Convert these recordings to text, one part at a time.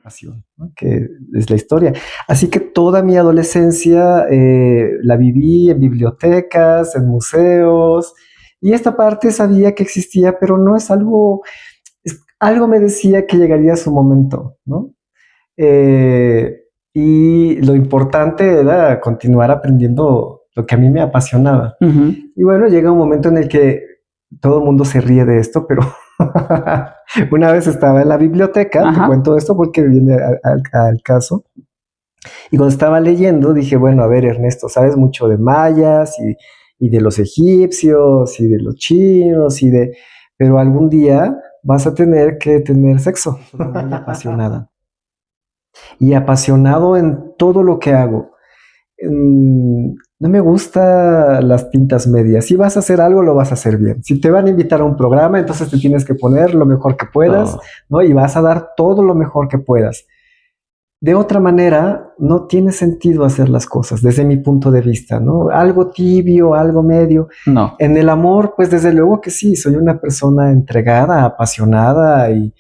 pasión, ¿no? Que es la historia. Así que toda mi adolescencia la viví en bibliotecas, en museos, y esta parte sabía que existía, pero no es algo, algo me decía que llegaría su momento, ¿no? Eh, y lo importante era continuar aprendiendo lo que a mí me apasionaba. Ujú. Y bueno, llega un momento en el que todo el mundo se ríe de esto, pero una vez estaba en la biblioteca, te Ajá. cuento esto porque viene al caso, y cuando estaba leyendo dije, bueno, a ver, Ernesto, sabes mucho de mayas y de los egipcios y de los chinos pero algún día vas a tener que tener sexo. Soy muy apasionada y apasionado en todo lo que hago. No me gustan las tintas medias. Si vas a hacer algo, lo vas a hacer bien. Si te van a invitar a un programa, entonces te tienes que poner lo mejor que puedas, ¿no? Y vas a dar todo lo mejor que puedas. De otra manera, no tiene sentido hacer las cosas, desde mi punto de vista, ¿no? Algo tibio, algo medio. No. En el amor, pues desde luego que sí, soy una persona entregada, apasionada y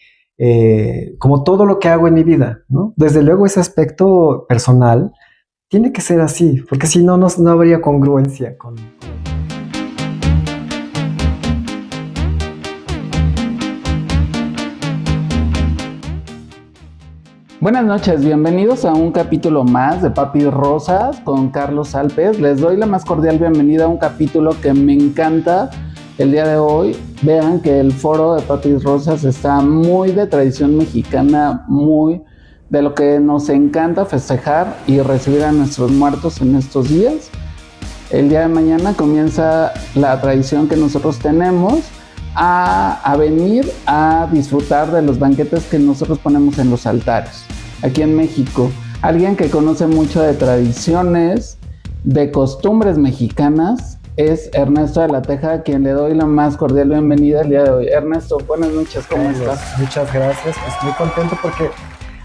como todo lo que hago en mi vida, ¿no? Desde luego ese aspecto personal tiene que ser así, porque si no, no habría congruencia con... Buenas noches, bienvenidos a un capítulo más de Papis Rosas con Carlos Alpes. Les doy la más cordial bienvenida a un capítulo que me encanta el día de hoy. Vean que el foro de Papis Rosas está muy de tradición mexicana, muy de lo que nos encanta festejar y recibir a nuestros muertos en estos días. El día de mañana comienza la tradición que nosotros tenemos a venir a disfrutar de los banquetes que nosotros ponemos en los altares aquí en México. Alguien que conoce mucho de tradiciones, de costumbres mexicanas, es Ernesto de la Teja, a quien le doy la más cordial bienvenida el día de hoy. Ernesto, buenas noches, ¿cómo estás? Muchas gracias, estoy contento porque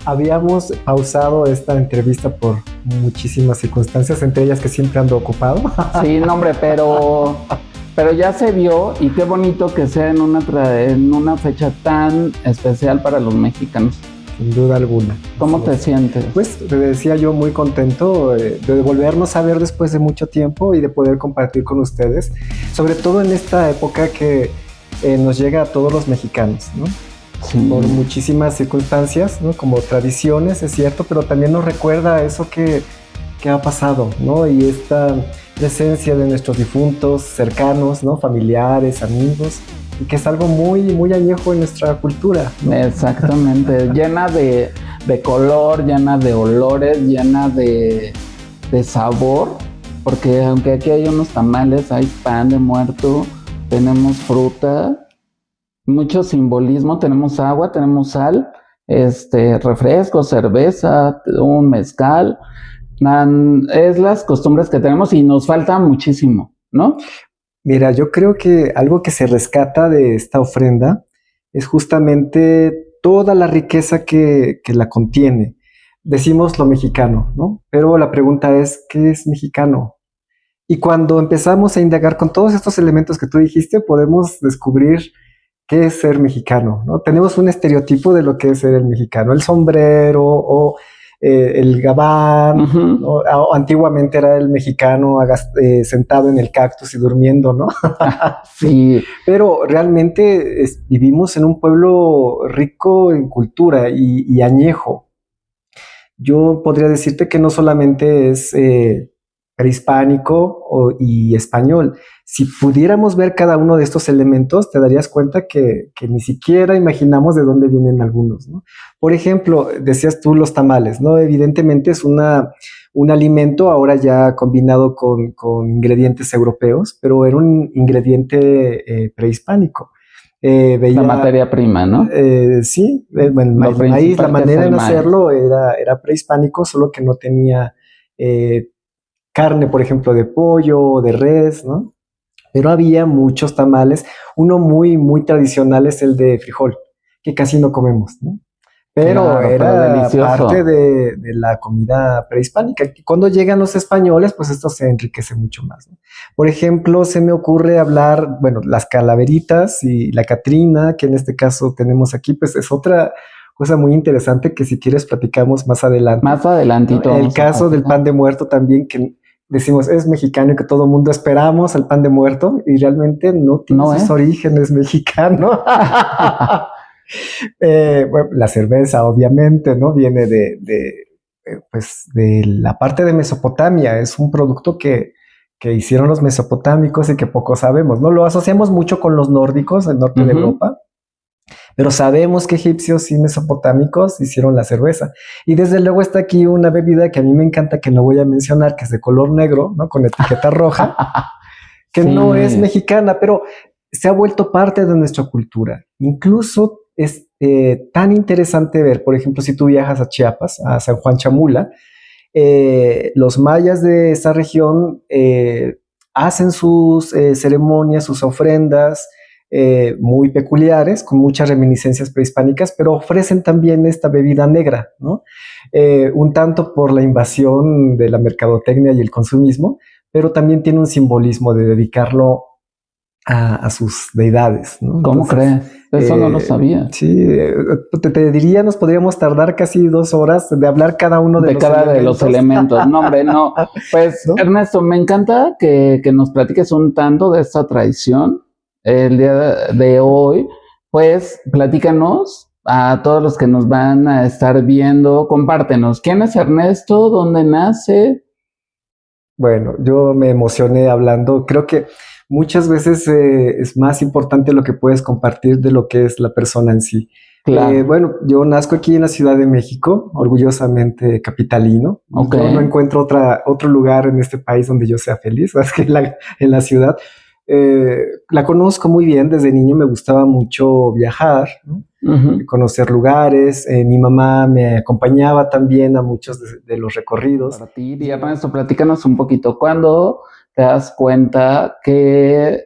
habíamos pausado esta entrevista por muchísimas circunstancias, entre ellas que siempre ando ocupado. Sí, no, hombre, pero ya se vio, y qué bonito que sea en una fecha tan especial para los mexicanos. Sin duda alguna. ¿Cómo te sientes? Pues te decía yo muy contento de volvernos a ver después de mucho tiempo y de poder compartir con ustedes, sobre todo en esta época que nos llega a todos los mexicanos, ¿no? Sí. Por muchísimas circunstancias, ¿no? Como tradiciones, es cierto, pero también nos recuerda eso que ha pasado, ¿no? Y esta presencia de nuestros difuntos cercanos, ¿no? Familiares, amigos, y que es algo muy, muy añejo en nuestra cultura, ¿no? Exactamente, llena de color, llena de olores, llena de sabor, porque aunque aquí hay unos tamales, hay pan de muerto, tenemos fruta, mucho simbolismo, tenemos agua, tenemos sal, refresco, cerveza, un mezcal. Es las costumbres que tenemos y nos falta muchísimo, ¿no? Mira, yo creo que algo que se rescata de esta ofrenda es justamente toda la riqueza que la contiene. Decimos lo mexicano, ¿no? Pero la pregunta es, ¿qué es mexicano? Y cuando empezamos a indagar con todos estos elementos que tú dijiste, podemos descubrir qué es ser mexicano, ¿no? Tenemos un estereotipo de lo que es ser el mexicano, el sombrero o el gabán, Uh-huh. ¿no? O antiguamente era el mexicano sentado en el cactus y durmiendo, ¿no? Sí. Pero realmente vivimos en un pueblo rico en cultura y añejo. Yo podría decirte que no solamente es prehispánico y español. Si pudiéramos ver cada uno de estos elementos, te darías cuenta que ni siquiera imaginamos de dónde vienen algunos, ¿no? Por ejemplo, decías tú los tamales, ¿no? Evidentemente es un alimento ahora ya combinado con ingredientes europeos, pero era un ingrediente prehispánico. La materia prima, ¿no? Sí, bueno, el maíz, la manera de hacerlo era prehispánico, solo que no tenía carne, por ejemplo, de pollo o de res, ¿no? Pero había muchos tamales. Uno muy, muy tradicional es el de frijol, que casi no comemos, ¿no? Pero claro, era parte de la comida prehispánica. Y cuando llegan los españoles, pues esto se enriquece mucho más, ¿no? Por ejemplo, se me ocurre hablar, bueno, las calaveritas y la Catrina, que en este caso tenemos aquí, pues es otra cosa muy interesante que si quieres platicamos más adelante. Más adelantito. ¿No? El caso del pan de muerto también, que decimos es mexicano y que todo el mundo esperamos al pan de muerto y realmente no tiene sus orígenes mexicanos. Bueno, la cerveza obviamente, ¿no? Viene pues de la parte de Mesopotamia, es un producto que hicieron los mesopotámicos y que poco sabemos, ¿no? Lo asociamos mucho con los nórdicos del norte de Europa, pero sabemos que egipcios y mesopotámicos hicieron la cerveza. Y desde luego está aquí una bebida que a mí me encanta, que no voy a mencionar, que es de color negro, ¿no? Con etiqueta roja, que no es mexicana, pero se ha vuelto parte de nuestra cultura. Incluso es tan interesante ver, por ejemplo, si tú viajas a Chiapas, a San Juan Chamula, los mayas de esa región hacen sus ceremonias, sus ofrendas muy peculiares, con muchas reminiscencias prehispánicas, pero ofrecen también esta bebida negra, ¿no? Un tanto por la invasión de la mercadotecnia y el consumismo, pero también tiene un simbolismo de dedicarlo a sus deidades, ¿no? ¿Cómo crees? Eso no lo sabía. Sí, te diría, nos podríamos tardar casi 2 horas de hablar cada uno de los elementos. No, hombre, no. Pues, ¿no? Ernesto, me encanta que nos platiques un tanto de esta tradición el día de hoy. Pues, platícanos a todos los que nos van a estar viendo, compártenos. ¿Quién es Ernesto? ¿Dónde nace? Bueno, yo me emocioné hablando. Creo que muchas veces es más importante lo que puedes compartir de lo que es la persona en sí. Claro. Bueno, yo nazco aquí en la Ciudad de México, orgullosamente capitalino. Okay. Yo no encuentro otro lugar en este país donde yo sea feliz, más que en la ciudad. La conozco muy bien, desde niño me gustaba mucho viajar, ¿no? Conocer lugares. Mi mamá me acompañaba también a muchos de los recorridos. Para ti, y Ernesto, platícanos un poquito. ¿Cuándo te das cuenta que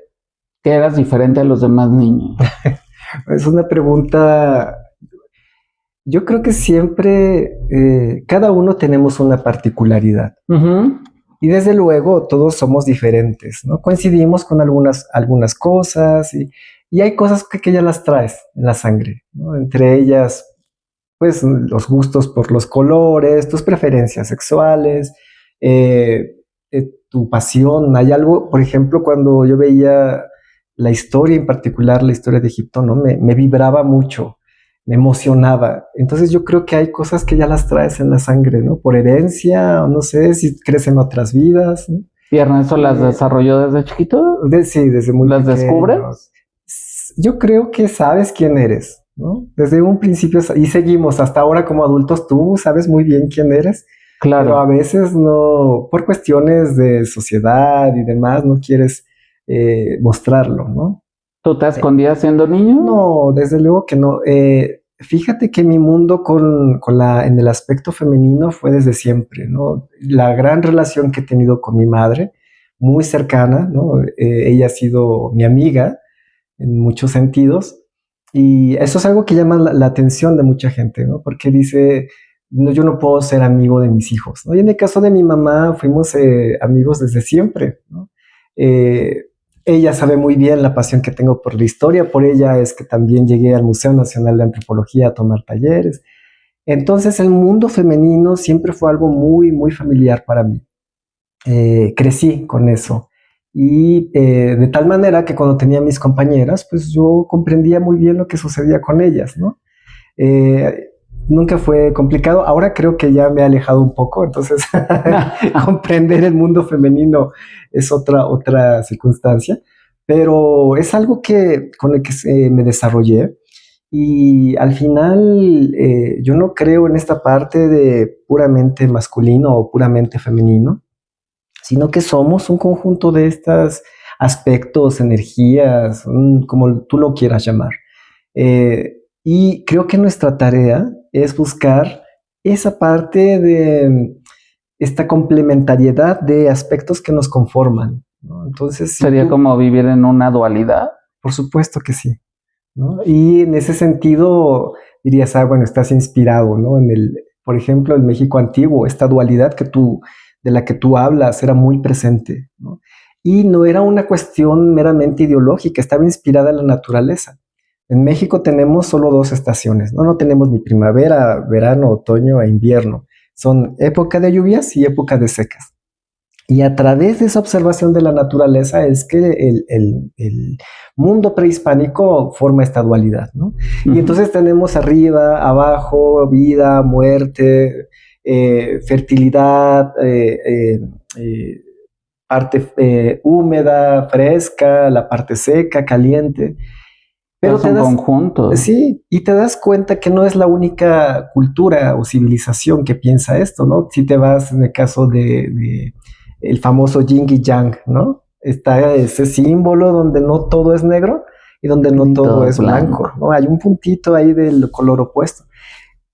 eras diferente a los demás niños? Es una pregunta. Yo creo que siempre, cada uno tenemos una particularidad. Y desde luego todos somos diferentes, ¿no? Coincidimos con algunas cosas y hay cosas que ya las traes en la sangre, ¿no? Entre ellas, pues, los gustos por los colores, tus preferencias sexuales, tu pasión. Hay algo, por ejemplo, cuando yo veía la historia, en particular la historia de Egipto, ¿no? Me vibraba mucho, me emocionaba. Entonces yo creo que hay cosas que ya las traes en la sangre, ¿no? Por herencia, o no sé si crees en otras vidas, ¿no? ¿Y Ernesto las desarrolló desde chiquito? Sí, desde muy pequeño. ¿Las descubres? Yo creo que sabes quién eres, ¿no? Desde un principio, y seguimos hasta ahora como adultos, tú sabes muy bien quién eres. Claro. Pero a veces no, por cuestiones de sociedad y demás, no quieres mostrarlo, ¿no? ¿Tú te escondías siendo niño? No, desde luego que no. Fíjate que mi mundo en el aspecto femenino fue desde siempre, ¿no? La gran relación que he tenido con mi madre, muy cercana, ¿no? Ella ha sido mi amiga en muchos sentidos, y eso es algo que llama la atención de mucha gente, ¿no? Porque dice, no, yo no puedo ser amigo de mis hijos, ¿no? Y en el caso de mi mamá fuimos amigos desde siempre, ¿no? Ella sabe muy bien la pasión que tengo por la historia, por ella es que también llegué al Museo Nacional de Antropología a tomar talleres. Entonces el mundo femenino siempre fue algo muy, muy familiar para mí. Crecí con eso. Y de tal manera que cuando tenía mis compañeras, pues yo comprendía muy bien lo que sucedía con ellas, ¿no? Nunca fue complicado. Ahora creo que ya me he alejado un poco, entonces comprender el mundo femenino es otra circunstancia, pero es algo con el que me desarrollé. Y al final yo no creo en esta parte de puramente masculino o puramente femenino, sino que somos un conjunto de estos aspectos, energías, como tú lo quieras llamar. Y creo que nuestra tarea es buscar esa parte de esta complementariedad de aspectos que nos conforman, ¿no? Entonces, ¿sería como vivir en una dualidad? Por supuesto que sí, ¿no? Y en ese sentido dirías, bueno, estás inspirado, ¿no? Por ejemplo, el México antiguo, esta dualidad de la que tú hablas era muy presente, ¿no? Y no era una cuestión meramente ideológica, estaba inspirada en la naturaleza. En México tenemos solo 2 estaciones, ¿no? No tenemos ni primavera, verano, otoño e invierno. Son época de lluvias y época de secas. Y a través de esa observación de la naturaleza es que el mundo prehispánico forma esta dualidad, ¿no? Y entonces tenemos arriba, abajo, vida, muerte, fertilidad, parte húmeda, fresca, la parte seca, caliente. Pero son conjuntos. Sí, y te das cuenta que no es la única cultura o civilización que piensa esto, ¿no? Si te vas en el caso de el famoso yin y yang, ¿no? Está ese símbolo donde no todo es negro y donde no todo es blanco, ¿no? Hay un puntito ahí del color opuesto.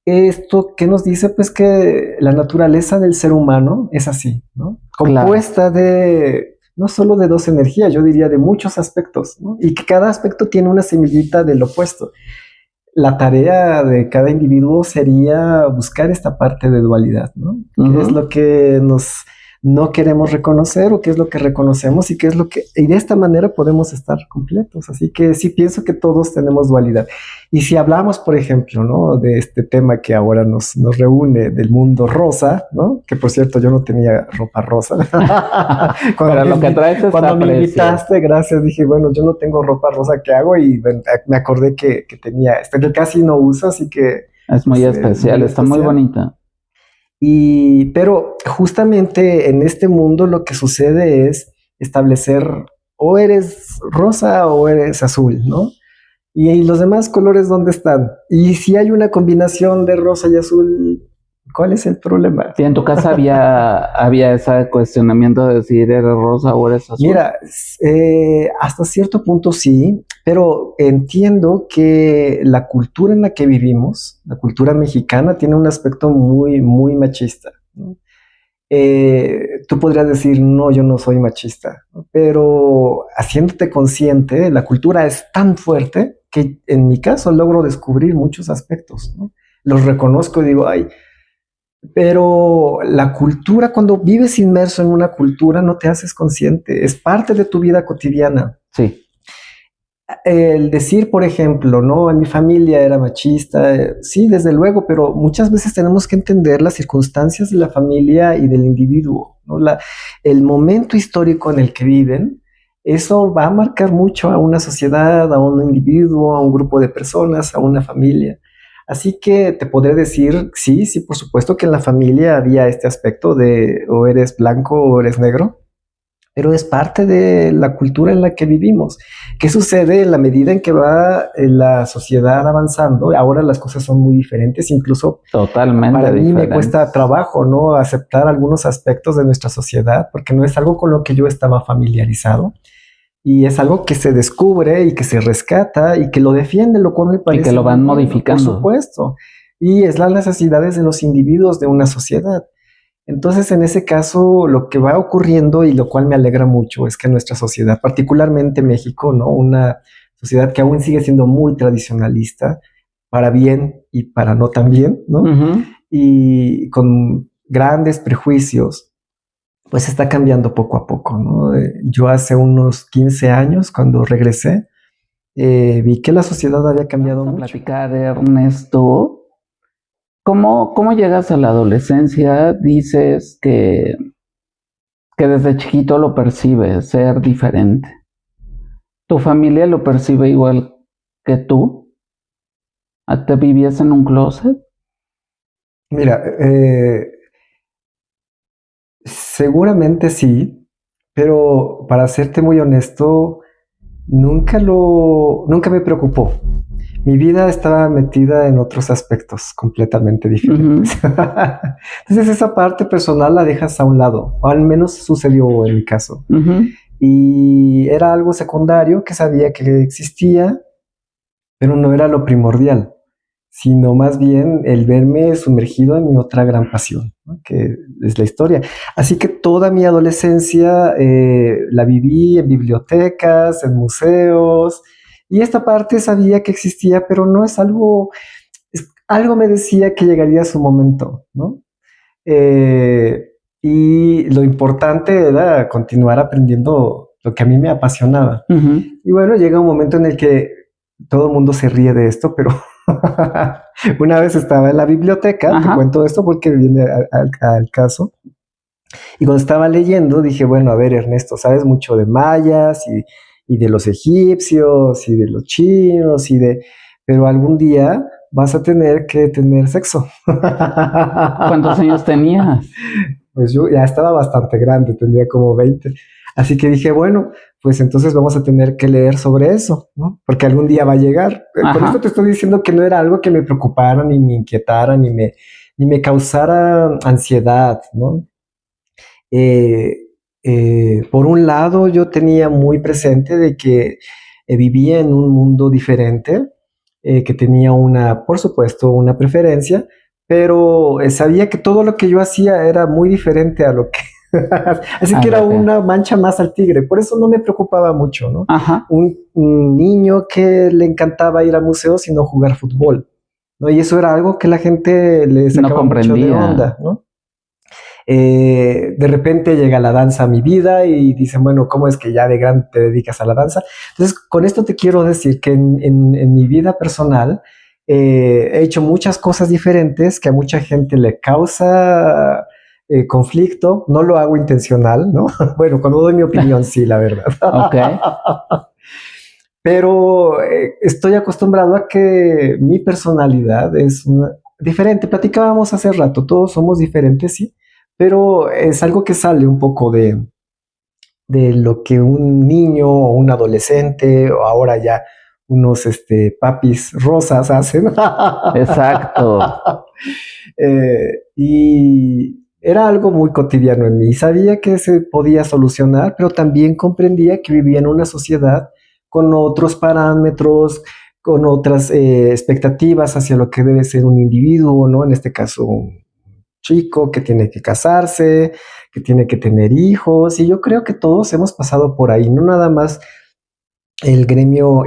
Esto que nos dice, pues, que la naturaleza del ser humano es así, ¿no? Compuesta de no solo de 2 energías, yo diría de muchos aspectos, ¿no? Y que cada aspecto tiene una semillita del opuesto. La tarea de cada individuo sería buscar esta parte de dualidad, ¿no? ¿Qué es lo que no queremos reconocer o qué es lo que reconocemos y qué es lo que... Y de esta manera podemos estar completos. Así que sí pienso que todos tenemos dualidad. Y si hablamos, por ejemplo, ¿no? De este tema que ahora nos reúne del mundo rosa, ¿no? Que por cierto yo no tenía ropa rosa. Pero lo que traes es cuando me invitaste, gracias, dije, bueno, yo no tengo ropa rosa, ¿qué hago? Y me acordé que tenía, que casi no uso, así que... Es muy especial, está muy bonita. Pero justamente en este mundo lo que sucede es establecer o eres rosa o eres azul, ¿no? Y los demás colores, ¿dónde están? Y si hay una combinación de rosa y azul, ¿cuál es el problema? Sí, en tu casa había ese cuestionamiento de si eres rosa o eres azul. Mira, hasta cierto punto sí, pero entiendo que la cultura en la que vivimos, la cultura mexicana, tiene un aspecto muy, muy machista, ¿no? Tú podrías decir, no, yo no soy machista, ¿no? Pero haciéndote consciente, la cultura es tan fuerte que en mi caso logro descubrir muchos aspectos, ¿no? Los reconozco y digo, ay, pero la cultura, cuando vives inmerso en una cultura, no te haces consciente, es parte de tu vida cotidiana. Sí. El decir, por ejemplo, no, en mi familia era machista, sí, desde luego, pero muchas veces tenemos que entender las circunstancias de la familia y del individuo, ¿no? El momento histórico en el que viven, eso va a marcar mucho a una sociedad, a un individuo, a un grupo de personas, a una familia. Así que te podré decir, sí, por supuesto que en la familia había este aspecto de o eres blanco o eres negro, pero es parte de la cultura en la que vivimos. ¿Qué sucede en la medida en que va la sociedad avanzando? Ahora las cosas son muy diferentes, incluso totalmente para mí diferentes. Me cuesta trabajo, ¿no? Aceptar algunos aspectos de nuestra sociedad, porque no es algo con lo que yo estaba familiarizado. Y es algo que se descubre y que se rescata y que lo defiende, lo cual me parece... Y que lo van modificando. Por supuesto. Y es las necesidades de los individuos de una sociedad. Entonces, en ese caso, lo que va ocurriendo y lo cual me alegra mucho es que nuestra sociedad, particularmente México, ¿no? Una sociedad que aún sigue siendo muy tradicionalista, para bien y para no tan bien, ¿no? Y con grandes prejuicios, pues está cambiando poco a poco, ¿no? Yo hace unos 15 años, cuando regresé, vi que la sociedad había cambiado mucho. Platicar, Ernesto. ¿Cómo llegas a la adolescencia? Dices que desde chiquito lo percibes, ser diferente. ¿Tu familia lo percibe igual que tú? ¿Te vivías en un closet? Mira, seguramente sí, pero para serte muy honesto, nunca me preocupó. Mi vida estaba metida en otros aspectos completamente diferentes. Entonces esa parte personal la dejas a un lado, o al menos sucedió en mi caso. Y era algo secundario que sabía que existía, pero no era lo primordial, sino más bien el verme sumergido en mi otra gran pasión, ¿no? Que es la historia. Así que toda mi adolescencia la viví en bibliotecas, en museos, y esta parte sabía que existía, pero no es algo, algo me decía que llegaría a su momento, ¿no? Y lo importante era continuar aprendiendo lo que a mí me apasionaba. Y bueno, llega un momento en el que todo el mundo se ríe de esto, pero una vez estaba en la biblioteca, te cuento esto porque viene al caso, y cuando estaba leyendo dije, bueno, a ver, Ernesto, sabes mucho de mayas y de los egipcios y de los chinos pero algún día vas a tener que tener sexo. ¿Cuántos años tenías? Pues yo ya estaba bastante grande, tendría como 20. Así que dije, bueno, pues entonces vamos a tener que leer sobre eso, ¿no? Porque algún día va a llegar. Con esto te estoy diciendo que no era algo que me preocupara, ni me inquietara, ni me causara ansiedad, ¿no? Por un lado, yo tenía muy presente de que vivía en un mundo diferente, que tenía por supuesto, una preferencia, pero sabía que todo lo que yo hacía era muy diferente a lo que... Así que era una mancha más al tigre, por eso no me preocupaba mucho, ¿no? Un niño que le encantaba ir a museos y no jugar fútbol, ¿no? Y eso era algo que la gente le sacaba mucho de onda, ¿no? De repente llega la danza a mi vida y dicen, bueno, ¿cómo es que ya de grande te dedicas a la danza? Entonces, con esto te quiero decir que en mi vida personal he hecho muchas cosas diferentes que a mucha gente le causa conflicto. No lo hago intencional, ¿no? Bueno, cuando doy mi opinión, sí, la verdad. Pero estoy acostumbrado a que mi personalidad es diferente. Platicábamos hace rato, todos somos diferentes, sí, pero es algo que sale un poco de lo que un niño o un adolescente o ahora ya unos papis rosas hacen. Exacto. Y era algo muy cotidiano en mí. Sabía que se podía solucionar, pero también comprendía que vivía en una sociedad con otros parámetros, con otras expectativas hacia lo que debe ser un individuo, ¿no? En este caso, un chico que tiene que casarse, que tiene que tener hijos, y yo creo que todos hemos pasado por ahí, no nada más el gremio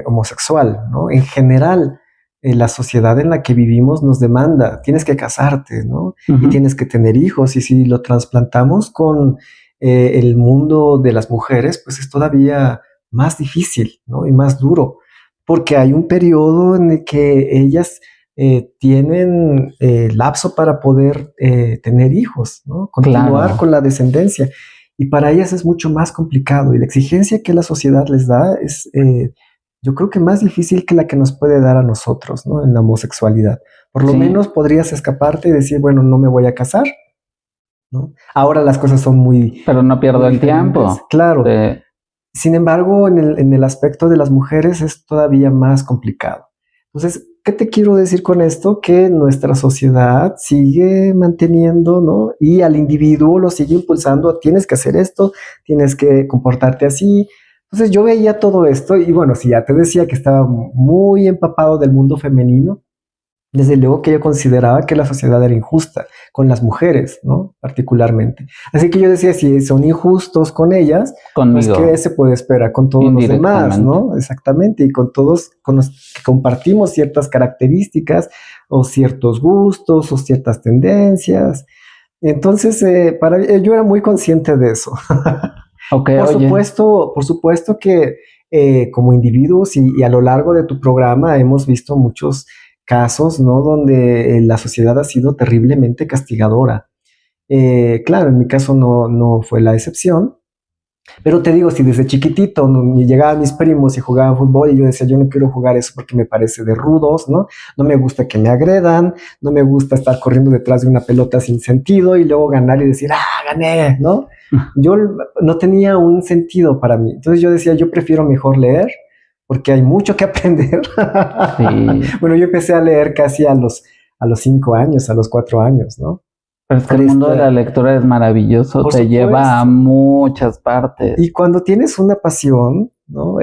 homosexual, ¿no? En general, la sociedad en la que vivimos nos demanda, tienes que casarte, ¿no? Y tienes que tener hijos, y si lo trasplantamos con el mundo de las mujeres, pues es todavía más difícil, ¿no? Y más duro, porque hay un periodo en el que ellas tienen lapso para poder tener hijos, ¿no? Continuar con la descendencia. Y para ellas es mucho más complicado. Y la exigencia que la sociedad les da es, yo creo que más difícil que la que nos puede dar a nosotros, ¿no? En la homosexualidad. Por lo menos podrías escaparte y decir, bueno, no me voy a casar, ¿no? Ahora las cosas son muy... Pero no pierdo el tiempo. Claro. Sin embargo, en el aspecto de las mujeres es todavía más complicado. Entonces, ¿qué te quiero decir con esto? Que nuestra sociedad sigue manteniendo, ¿no? Y al individuo lo sigue impulsando, tienes que hacer esto, tienes que comportarte así. Entonces yo veía todo esto y bueno, si ya te decía que estaba muy empapado del mundo femenino, desde luego que yo consideraba que la sociedad era injusta con las mujeres, ¿no? Particularmente. Así que yo decía, si son injustos con ellas, pues ¿qué se puede esperar con todos los demás, ¿no? Exactamente, y con todos con los que compartimos ciertas características o ciertos gustos o ciertas tendencias. Entonces, yo era muy consciente de eso. Por supuesto que como individuos y a lo largo de tu programa hemos visto muchos casos, ¿no? Donde la sociedad ha sido terriblemente castigadora. Claro, en mi caso no fue la excepción, pero te digo, si desde chiquitito llegaban mis primos y jugaban fútbol y yo decía, yo no quiero jugar eso porque me parece de rudos, ¿no? No me gusta que me agredan, no me gusta estar corriendo detrás de una pelota sin sentido y luego ganar y decir, gané, ¿no? Yo no tenía un sentido para mí. Entonces yo decía, yo prefiero mejor leer porque hay mucho que aprender. Sí. Bueno, yo empecé a leer casi a los 5 años, a los 4 años, ¿no? Pero es que el mundo de la lectura es maravilloso, te lleva a muchas partes. Y cuando tienes una pasión, ¿no?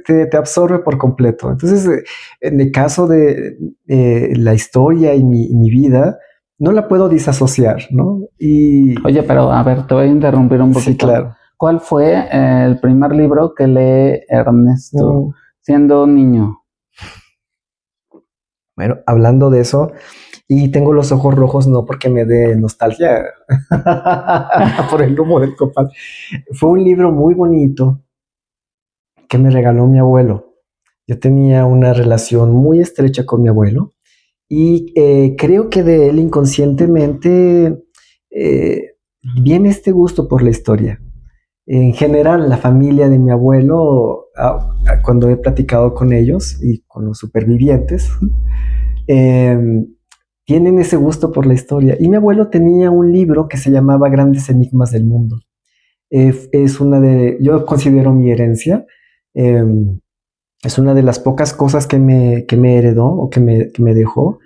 Te absorbe por completo. Entonces, en el caso de la historia y mi vida, no la puedo disasociar, ¿no? Oye, pero a ver, te voy a interrumpir un poquito. Sí, claro. ¿Cuál fue el primer libro que lee Ernesto siendo niño? Bueno, hablando de eso, y tengo los ojos rojos no porque me dé nostalgia por el humo del copal. Fue un libro muy bonito que me regaló mi abuelo. Yo tenía una relación muy estrecha con mi abuelo y creo que de él inconscientemente viene este gusto por la historia. En general, la familia de mi abuelo, cuando he platicado con ellos y con los supervivientes, eh, tienen ese gusto por la historia. Y mi abuelo tenía un libro que se llamaba Grandes Enigmas del Mundo. Es yo considero mi herencia, eh, es una de las pocas cosas que me heredó o que me dejó.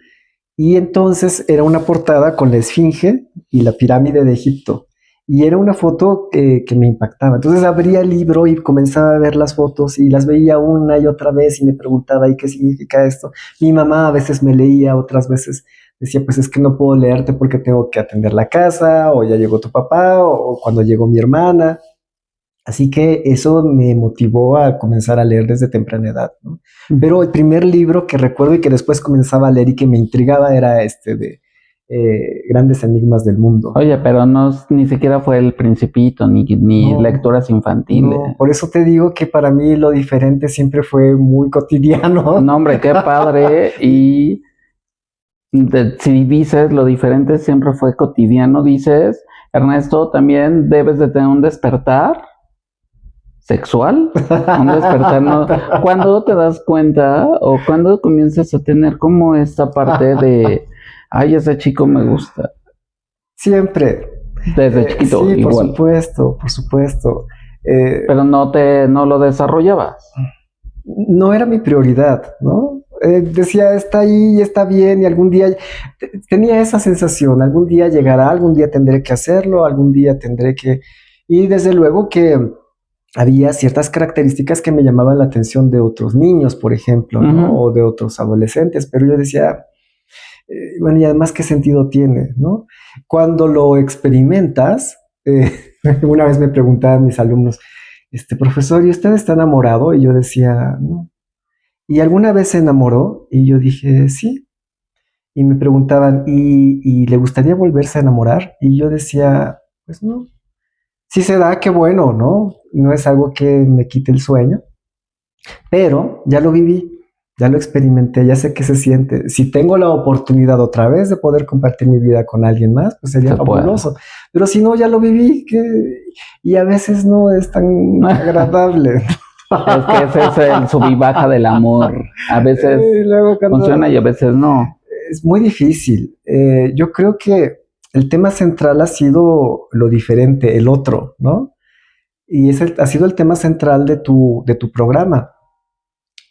Y entonces era una portada con la Esfinge y la pirámide de Egipto. Y era una foto que me impactaba. Entonces abría el libro y comenzaba a ver las fotos y las veía una y otra vez y me preguntaba, ¿y qué significa esto? Mi mamá a veces me leía, otras veces decía, pues es que no puedo leerte porque tengo que atender la casa, o ya llegó tu papá, o cuando llegó mi hermana. Así que eso me motivó a comenzar a leer desde temprana edad, ¿no? Pero el primer libro que recuerdo y que después comenzaba a leer y que me intrigaba era este de Grandes Enigmas del Mundo. Oye, pero no, ni siquiera fue El Principito, ni No, lecturas infantiles. No, por eso te digo que para mí lo diferente siempre fue muy cotidiano. No, hombre, qué padre. Y si dices lo diferente siempre fue cotidiano, dices, Ernesto, también debes de tener un despertar sexual, un despertar, ¿no? ¿Cuándo te das cuenta o cuándo comienzas a tener como esta parte de, ay, ese chico me gusta? Siempre. Desde chiquito, sí, igual. por supuesto, por supuesto. Pero no lo desarrollabas. No era mi prioridad, ¿no? Decía, está ahí, está bien, y algún día tenía esa sensación, algún día llegará, algún día tendré que hacerlo, algún día tendré que... Y desde luego que había ciertas características que me llamaban la atención de otros niños, por ejemplo, ¿no? O de otros adolescentes, pero yo decía, bueno, y además, ¿qué sentido tiene, no? Cuando lo experimentas, una vez me preguntaban mis alumnos, profesor, ¿y usted está enamorado? Y yo decía, no. ¿Y alguna vez se enamoró? Y yo dije, sí. Y me preguntaban, ¿y le gustaría volverse a enamorar? Y yo decía, pues no. Si se da, qué bueno, ¿no? No es algo que me quite el sueño, pero ya lo viví, ya lo experimenté, ya sé qué se siente. Si tengo la oportunidad otra vez de poder compartir mi vida con alguien más, pues sería fabuloso. Pero si no, ya lo viví, y a veces no es tan agradable. Es que ese es el sub y baja del amor. A veces funciona y a veces no. Es muy difícil. Yo creo que el tema central ha sido lo diferente, el otro, ¿no? Y ha sido el tema central de tu programa.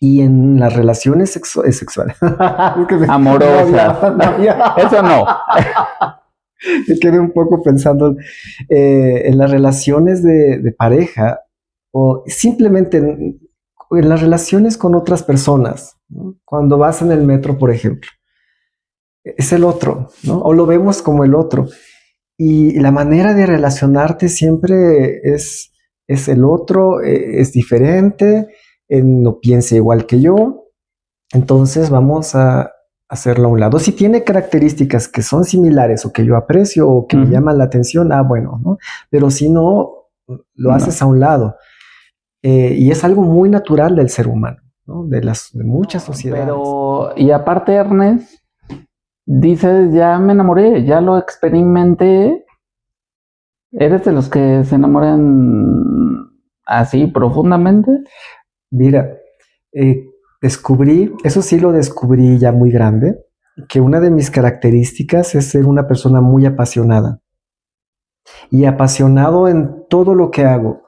Y en las relaciones sexuales. Amorosas. Eso no. Me quedé un poco pensando en las relaciones de pareja o simplemente en las relaciones con otras personas, ¿no? Cuando vas en el metro, por ejemplo. Es el otro, ¿no? O lo vemos como el otro. Y la manera de relacionarte siempre es el otro, es diferente, no piensa igual que yo, entonces vamos a hacerlo a un lado. Si tiene características que son similares o que yo aprecio o que me llaman la atención, bueno, ¿no? Pero si no, lo haces a un lado. Y es algo muy natural del ser humano, ¿no? De muchas sociedades. Pero, y aparte, Ernest, dices, ya me enamoré, ya lo experimenté. ¿Eres de los que se enamoran así profundamente? Mira, eso sí lo descubrí ya muy grande, que una de mis características es ser una persona muy apasionada. Y apasionado en todo lo que hago.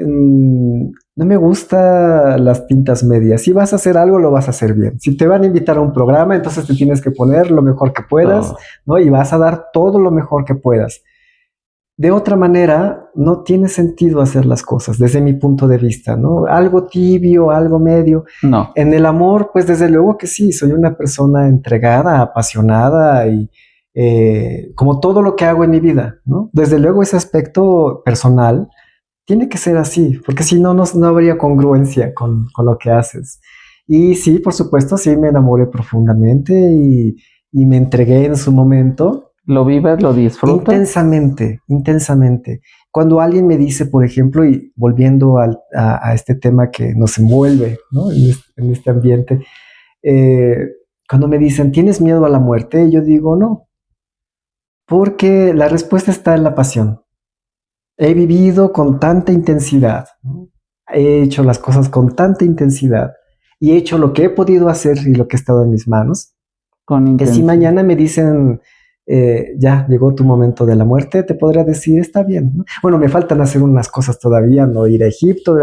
No me gustan las tintas medias. Si vas a hacer algo, lo vas a hacer bien. Si te van a invitar a un programa, entonces te tienes que poner lo mejor que puedas, ¿no? Y vas a dar todo lo mejor que puedas. De otra manera, no tiene sentido hacer las cosas, desde mi punto de vista, ¿no? Algo tibio, algo medio. No. En el amor, pues desde luego que sí, soy una persona entregada, apasionada y como todo lo que hago en mi vida, ¿no? Desde luego ese aspecto personal tiene que ser así, porque si no, no habría congruencia con lo que haces. Y sí, por supuesto, sí me enamoré profundamente y me entregué en su momento. ¿Lo vives, lo disfrutas? Intensamente. Cuando alguien me dice, por ejemplo, y volviendo a este tema que nos envuelve, ¿no? En este ambiente, cuando me dicen, ¿tienes miedo a la muerte? Yo digo, no, porque la respuesta está en la pasión. He vivido con tanta intensidad, ¿no? He hecho las cosas con tanta intensidad y he hecho lo que he podido hacer y lo que ha estado en mis manos, que si mañana me dicen, ya llegó tu momento de la muerte, te podría decir, está bien, ¿no? Bueno, me faltan hacer unas cosas todavía, no ir a Egipto,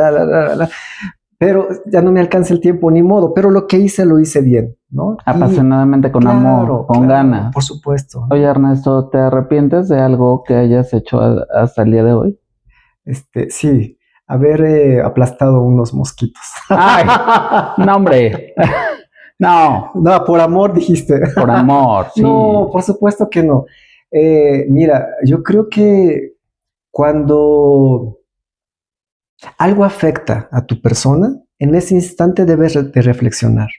pero ya no me alcanza el tiempo, ni modo, pero lo que hice lo hice bien, ¿no? Apasionadamente, con amor, con ganas. Por supuesto. Oye, Ernesto, ¿te arrepientes de algo que hayas hecho hasta el día de hoy? Sí, haber aplastado unos mosquitos. ¡Ay! No, hombre. No. No, por amor dijiste. Por amor, sí. No, por supuesto que no. Mira, yo creo que cuando algo afecta a tu persona, en ese instante debes de reflexionar.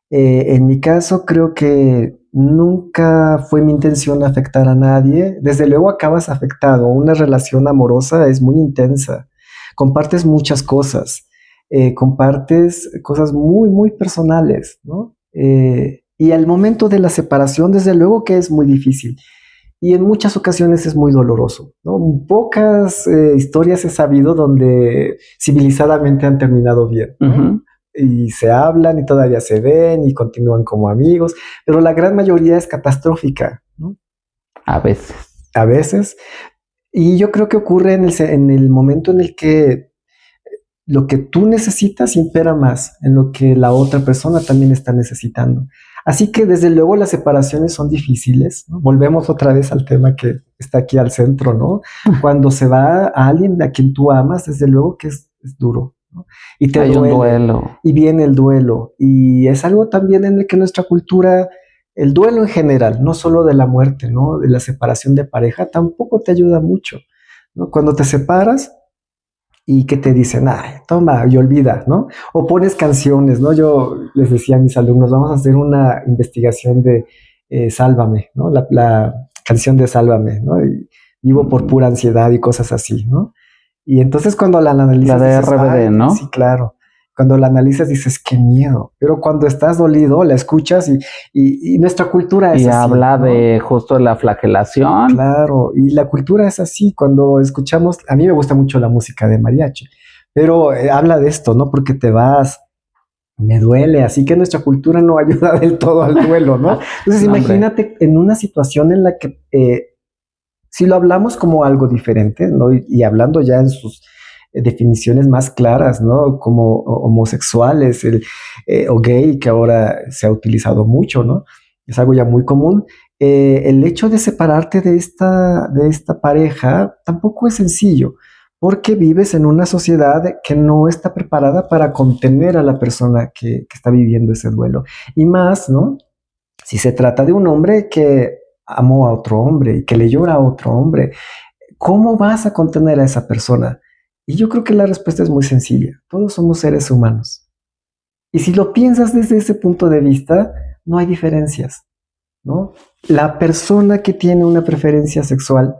En mi caso, creo que nunca fue mi intención afectar a nadie. Desde luego acabas afectado. Una relación amorosa es muy intensa. Compartes muchas cosas. Compartes cosas muy, muy personales, ¿no? Y al momento de la separación, desde luego que es muy difícil. Y en muchas ocasiones es muy doloroso, ¿no? Pocas historias he sabido donde civilizadamente han terminado bien, ¿no? Uh-huh. Y se hablan y todavía se ven y continúan como amigos, pero la gran mayoría es catastrófica, ¿no? A veces. A veces. Y yo creo que ocurre en el momento en el que lo que tú necesitas impera más en lo que la otra persona también está necesitando. Así que desde luego las separaciones son difíciles, ¿no? Volvemos otra vez al tema que está aquí al centro, ¿no? Cuando se va a alguien a quien tú amas, desde luego que es duro, ¿no? Y te duele, un duelo. Y viene el duelo. Y es algo también en el que nuestra cultura, el duelo en general, no solo de la muerte, ¿no? De la separación de pareja, tampoco te ayuda mucho, ¿no? Cuando te separas, y que te dicen, ay, toma y olvida, ¿no? O pones canciones, ¿no? Yo les decía a mis alumnos, vamos a hacer una investigación de Sálvame, ¿no? La canción de Sálvame, ¿no? Y vivo por pura ansiedad y cosas así, ¿no? Y entonces cuando la analizas... La de dices, RBD, ¿no? Sí, claro. Cuando la analizas dices, qué miedo. Pero cuando estás dolido, la escuchas y nuestra cultura es así. Y habla, ¿no? de justo la flagelación. Claro, y la cultura es así. Cuando escuchamos, a mí me gusta mucho la música de mariachi, pero habla de esto, ¿no? Porque te vas, me duele, así que nuestra cultura no ayuda del todo al duelo, ¿no? Entonces imagínate en una situación en la que si lo hablamos como algo diferente, ¿no? Y hablando ya en sus definiciones más claras, ¿no? Como homosexuales o gay, que ahora se ha utilizado mucho, ¿no? Es algo ya muy común. El hecho de separarte de esta pareja tampoco es sencillo, porque vives en una sociedad que no está preparada para contener a la persona que está viviendo ese duelo. Y más, ¿no? Si se trata de un hombre que amó a otro hombre y que le llora a otro hombre, ¿cómo vas a contener a esa persona? Y yo creo que la respuesta es muy sencilla. Todos somos seres humanos. Y si lo piensas desde ese punto de vista, no hay diferencias, ¿no? La persona que tiene una preferencia sexual,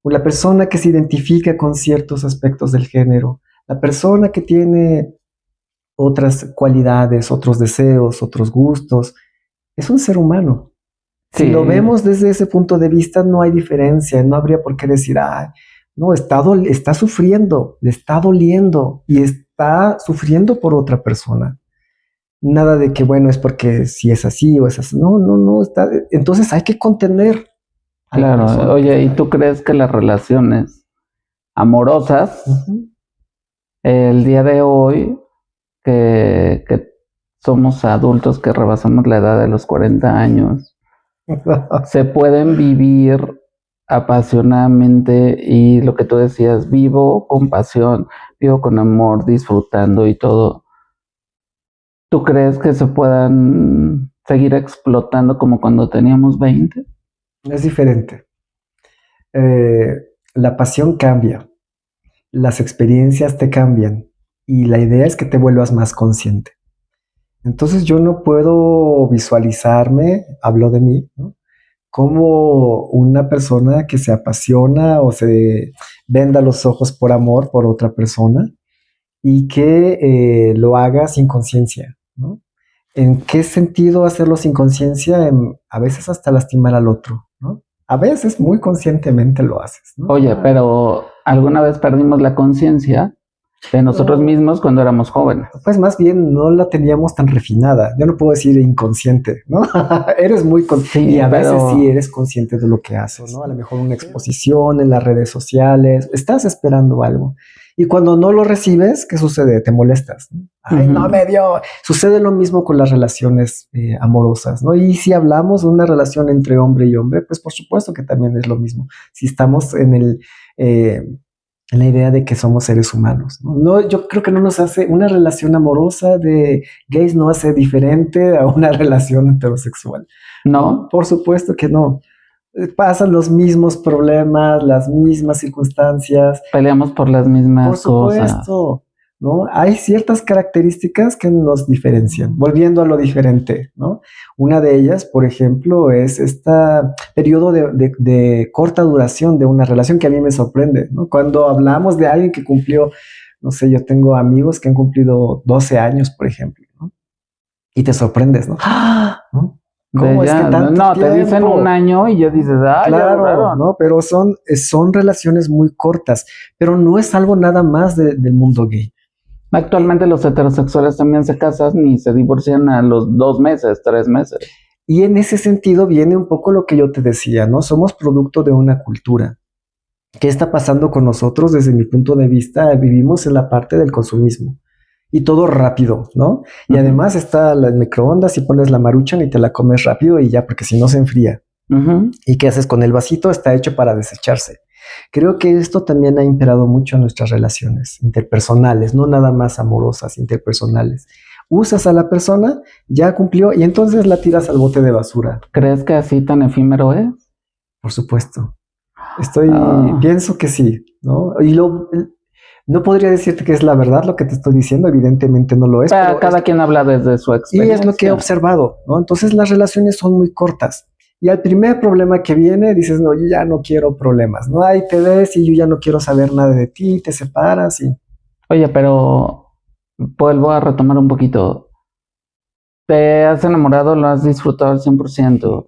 o la persona que se identifica con ciertos aspectos del género, la persona que tiene otras cualidades, otros deseos, otros gustos, es un ser humano. Sí. Si lo vemos desde ese punto de vista, no hay diferencia, no habría por qué decir, ay, no, está sufriendo, le está doliendo y está sufriendo por otra persona. Nada de que, bueno, es porque si es así o es así. No, está. Entonces hay que contener. Claro, oye, ¿y tú crees que las relaciones amorosas, el día de hoy, que somos adultos, que rebasamos la edad de los 40 años, se pueden vivir apasionadamente y lo que tú decías, vivo con pasión, vivo con amor, disfrutando y todo? ¿Tú crees que se puedan seguir explotando como cuando teníamos 20? Es diferente. La pasión cambia, las experiencias te cambian y la idea es que te vuelvas más consciente. Entonces yo no puedo visualizarme, hablo de mí, ¿no? como una persona que se apasiona o se venda los ojos por amor por otra persona y que lo haga sin conciencia, ¿no? ¿En qué sentido hacerlo sin conciencia? A veces hasta lastimar al otro, ¿no? A veces muy conscientemente lo haces, ¿no? Oye, pero ¿alguna vez perdimos la conciencia de nosotros mismos cuando éramos jóvenes? Pues más bien no la teníamos tan refinada. Yo no puedo decir inconsciente, ¿no? Eres muy consciente y a veces sí eres consciente de lo que haces, ¿no? A lo mejor una exposición en las redes sociales, estás esperando algo. Y cuando no lo recibes, ¿qué sucede? Te molestas, ¿no? Ay, no me dio. Sucede lo mismo con las relaciones amorosas, ¿no? Y si hablamos de una relación entre hombre y hombre, pues por supuesto que también es lo mismo. Si estamos en la idea de que somos seres humanos, ¿no? No, yo creo que no nos hace una relación amorosa de gays, no hace diferente a una relación heterosexual. ¿No? Por supuesto que no. Pasan los mismos problemas, las mismas circunstancias. Peleamos por las mismas cosas. Por supuesto, ¿no? Hay ciertas características que nos diferencian. Volviendo a lo diferente, ¿no? Una de ellas, por ejemplo, es este periodo de corta duración de una relación que a mí me sorprende, ¿no? Cuando hablamos de alguien que cumplió, no sé, yo tengo amigos que han cumplido 12 años, por ejemplo, ¿no? Y te sorprendes, ¿no? ¿No? ¿Cómo es que tanto tiempo? Te dicen un año y ya dices, claro, ¿no? Pero son relaciones muy cortas, pero no es algo nada más del mundo gay. Actualmente los heterosexuales también se casan y se divorcian a los 2 meses, 3 meses. Y en ese sentido viene un poco lo que yo te decía, ¿no? Somos producto de una cultura. ¿Qué está pasando con nosotros? Desde mi punto de vista, vivimos en la parte del consumismo. Y todo rápido, ¿no? Y además está las microondas y pones la Maruchan y te la comes rápido y ya, porque si no se enfría. ¿Y qué haces con el vasito? Está hecho para desecharse. Creo que esto también ha imperado mucho en nuestras relaciones interpersonales, no nada más amorosas, interpersonales. Usas a la persona, ya cumplió y entonces la tiras al bote de basura. ¿Crees que así tan efímero es? Por supuesto. Pienso que sí, ¿no? Y no podría decirte que es la verdad lo que te estoy diciendo, evidentemente no lo es. Pero cada quien habla desde su experiencia. Y es lo que he observado, ¿no? Entonces las relaciones son muy cortas. Y al primer problema que viene, dices, no, yo ya no quiero problemas, ¿no? Ahí te ves y yo ya no quiero saber nada de ti, te separas y... Oye, pero vuelvo a retomar un poquito. ¿Te has enamorado, lo has disfrutado al 100%?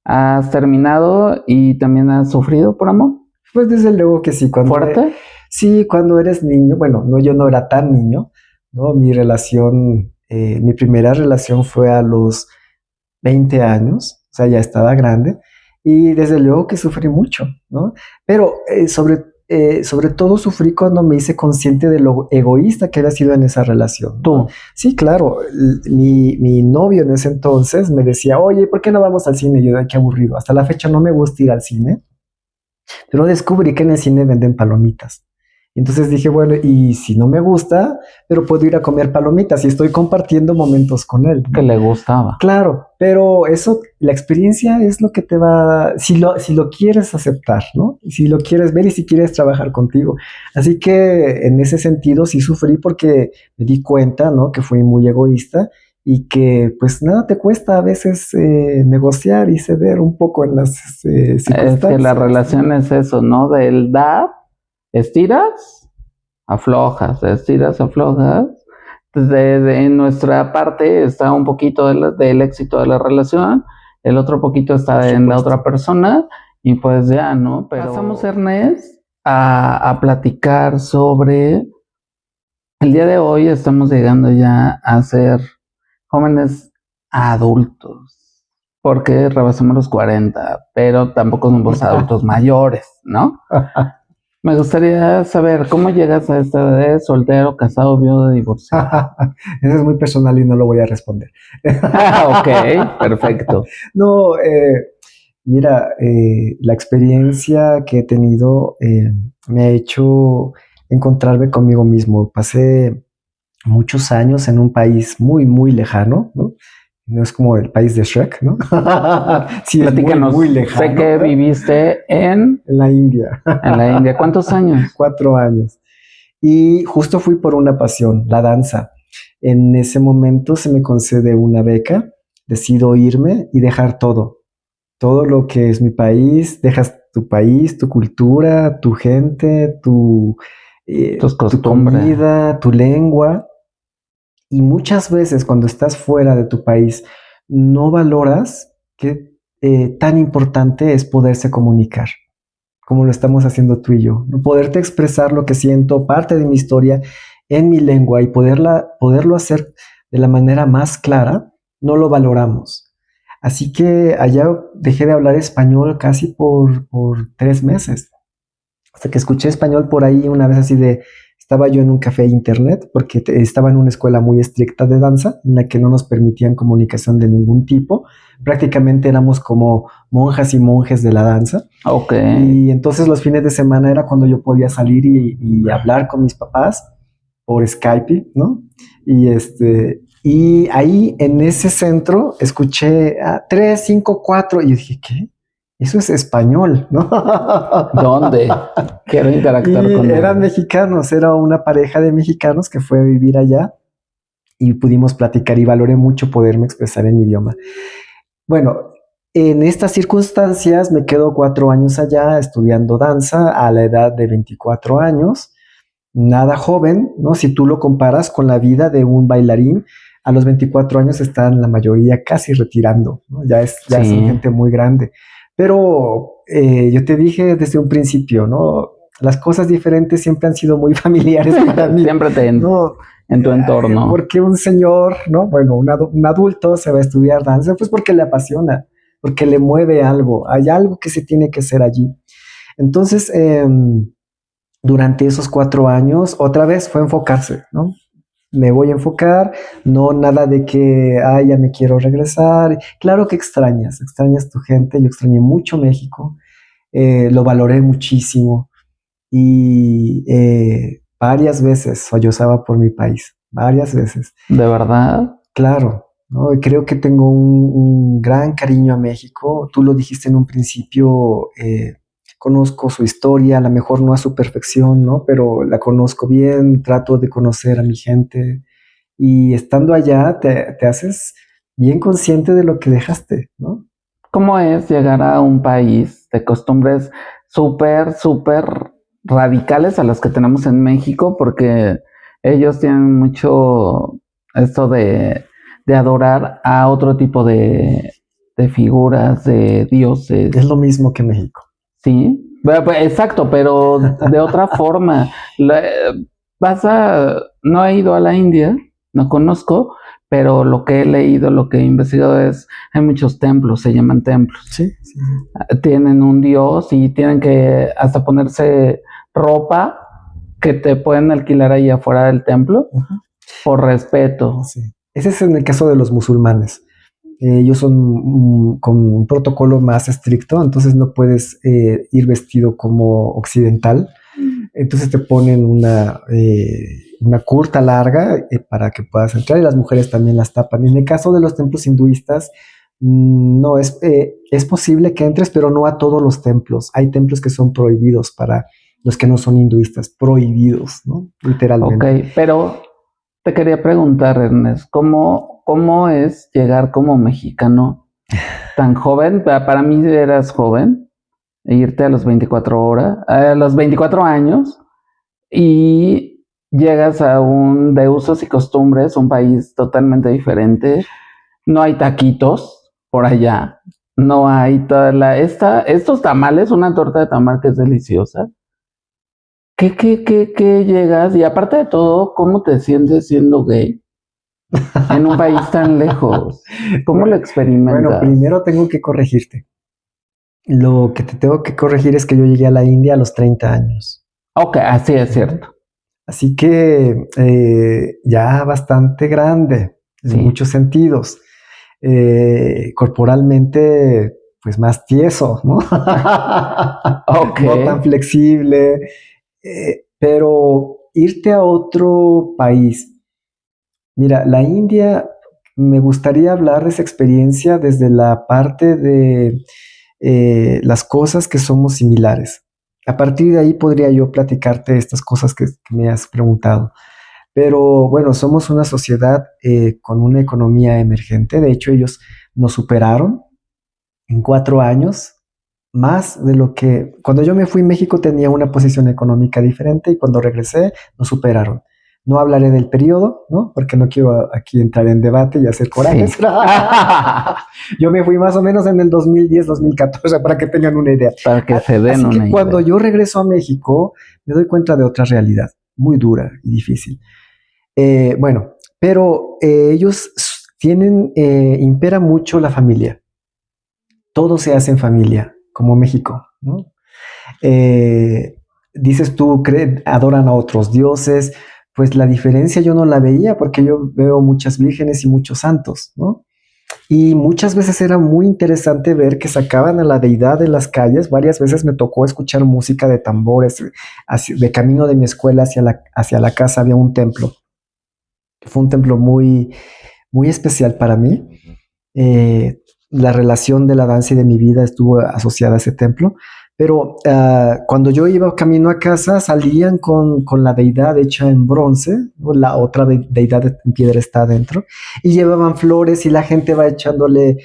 ¿Has terminado y también has sufrido por amor? Pues desde luego que sí. ¿Fuerte? Sí, cuando eres niño, bueno, no, yo no era tan niño, ¿no? Mi primera relación fue a los 20 años, o sea, ya estaba grande, y desde luego que sufrí mucho, ¿no? Pero sobre todo sufrí cuando me hice consciente de lo egoísta que había sido en esa relación, ¿no? ¿Tú? Sí, claro. Mi novio en ese entonces me decía, oye, ¿por qué no vamos al cine? Y yo, ay, qué aburrido. Hasta la fecha no me gusta ir al cine, pero descubrí que en el cine venden palomitas. Entonces dije, bueno, y si no me gusta, pero puedo ir a comer palomitas y estoy compartiendo momentos con él, ¿no? Que le gustaba. Claro, pero eso, la experiencia es lo que te va, si lo quieres aceptar, ¿no? Si lo quieres ver y si quieres trabajar contigo. Así que en ese sentido sí sufrí porque me di cuenta, ¿no? Que fui muy egoísta y que pues nada te cuesta a veces negociar y ceder un poco en las circunstancias. Es que la relación es eso, ¿no? Del dar, estiras, aflojas, estiras, aflojas. En nuestra parte está un poquito del éxito de la relación, el otro poquito está en la otra persona y pues ya, ¿no? Pero pasamos, Ernest, a platicar sobre... El día de hoy estamos llegando ya a ser jóvenes adultos, porque rebasamos los 40, pero tampoco somos adultos mayores, ¿no? Me gustaría saber cómo llegas a esta edad, soltero, casado, viudo, divorciado. Eso es muy personal y no lo voy a responder. Ok, perfecto. No, mira, la experiencia que he tenido me ha hecho encontrarme conmigo mismo. Pasé muchos años en un país muy, muy lejano, ¿no? No es como el país de Shrek, ¿no? Sí, platícanos, muy lejano. Sé que viviste en la India. En la India. ¿Cuántos años? 4 años. Y justo fui por una pasión, la danza. En ese momento se me concede una beca, decido irme y dejar todo. todo lo que es mi país, dejas tu país, tu cultura, tu gente, Tus tu costumbres. comida, tu lengua. Y muchas veces cuando estás fuera de tu país, no valoras qué tan importante es poderse comunicar, como lo estamos haciendo tú y yo. ¿No? Poderte expresar lo que siento, parte de mi historia, en mi lengua y poderlo hacer de la manera más clara, no lo valoramos. Así que allá dejé de hablar español casi por 3 meses. Hasta que escuché español por ahí una vez así de, estaba yo en un café internet porque estaba en una escuela muy estricta de danza en la que no nos permitían comunicación de ningún tipo. Prácticamente éramos como monjas y monjes de la danza. Ok. Y entonces los fines de semana era cuando yo podía salir y hablar con mis papás por Skype, ¿no? Y ahí en ese centro escuché 3, 5, 4 y yo dije, ¿qué? Eso es español, ¿no? ¿Dónde? Quiero interactuar Y con eran él. mexicanos, era una pareja de mexicanos que fue a vivir allá y pudimos platicar y valoré mucho poderme expresar en mi idioma. Bueno, en estas circunstancias me quedo 4 años allá estudiando danza a la edad de 24 años, nada joven, ¿no? Si tú lo comparas con la vida de un bailarín, a los 24 años están la mayoría casi retirando, ¿no? Ya son Sí, gente muy grande. Pero yo te dije desde un principio, ¿no? Las cosas diferentes siempre han sido muy familiares para mí, siempre ¿no? en tu entorno. Porque un señor, ¿no? Bueno, un adulto se va a estudiar danza, pues porque le apasiona, porque le mueve algo, hay algo que se tiene que hacer allí. Entonces, durante esos 4 años, otra vez fue enfocarse, ¿no? Me voy a enfocar, no nada de que, ay, ya me quiero regresar. Claro que extrañas tu gente, yo extrañé mucho México, lo valoré muchísimo y varias veces sollozaba por mi país, varias veces. ¿De verdad? Claro, ¿no? Y creo que tengo un gran cariño a México. Tú lo dijiste en un principio, conozco su historia, a lo mejor no a su perfección, ¿no? Pero la conozco bien, trato de conocer a mi gente y estando allá te haces bien consciente de lo que dejaste, ¿no? ¿Cómo es llegar a un país de costumbres súper radicales a las que tenemos en México? Porque ellos tienen mucho esto de adorar a otro tipo de figuras, de dioses, Es lo mismo que México. ¿sí? Exacto, pero de otra forma. No he ido a la India, no conozco, pero lo que he leído, lo que he investigado es, hay muchos templos, se llaman templos. Sí, sí. Tienen un dios y tienen que hasta ponerse ropa que te pueden alquilar ahí afuera del templo por respeto. Sí. Ese es en el caso de los musulmanes. Ellos son con un protocolo más estricto, entonces no puedes ir vestido como occidental. Entonces te ponen una curta larga para que puedas entrar y las mujeres también las tapan. En el caso de los templos hinduistas, no es posible que entres, pero no a todos los templos. Hay templos que son prohibidos para los que no son hinduistas, prohibidos, ¿no? Literalmente. Ok, pero te quería preguntar, Ernest, ¿cómo es llegar como mexicano tan joven? Para mí eras joven, e irte a los 24 años, y llegas a de usos y costumbres, un país totalmente diferente. No hay taquitos por allá, no hay estos tamales, una torta de tamal que es deliciosa. ¿Qué llegas? Y aparte de todo, ¿cómo te sientes siendo gay en un país tan lejos? ¿Cómo lo Bueno, experimentas? primero tengo que corregirte. Lo que te tengo que corregir es que yo llegué a la India a los 30 años. Ok, así es cierto. Así que ya bastante grande en Sí. muchos sentidos. Corporalmente, pues más tieso, ¿no? Ok. No tan flexible. Pero irte a otro país. Mira, la India, me gustaría hablar de esa experiencia desde la parte de las cosas que somos similares. A partir de ahí podría yo platicarte estas cosas que me has preguntado. Pero bueno, somos una sociedad con una economía emergente. De hecho, ellos nos superaron. en 4 años, más de lo que... Cuando yo me fui a México tenía una posición económica diferente y cuando regresé nos superaron. No hablaré del periodo, ¿no? Porque no quiero aquí entrar en debate y hacer corajes. Sí. Yo me fui más o menos en el 2010, 2014, para que tengan una idea. Para que se den una idea. Cuando yo regreso a México, me doy cuenta de otra realidad, muy dura y difícil. Bueno, pero ellos tienen, impera mucho la familia. Todo se hace en familia, como México, ¿no? Dices tú, adoran a otros dioses. Pues la diferencia yo no la veía porque yo veo muchas vírgenes y muchos santos, ¿no? Y muchas veces era muy interesante ver que sacaban a la deidad de las calles. Varias veces me tocó escuchar música de tambores. De camino de mi escuela hacia la casa había un templo. Fue un templo muy, muy especial para mí. La relación de la danza y de mi vida estuvo asociada a ese templo. Pero cuando yo iba camino a casa, salían con la deidad hecha en bronce, la otra deidad en piedra está adentro, y llevaban flores y la gente va echándole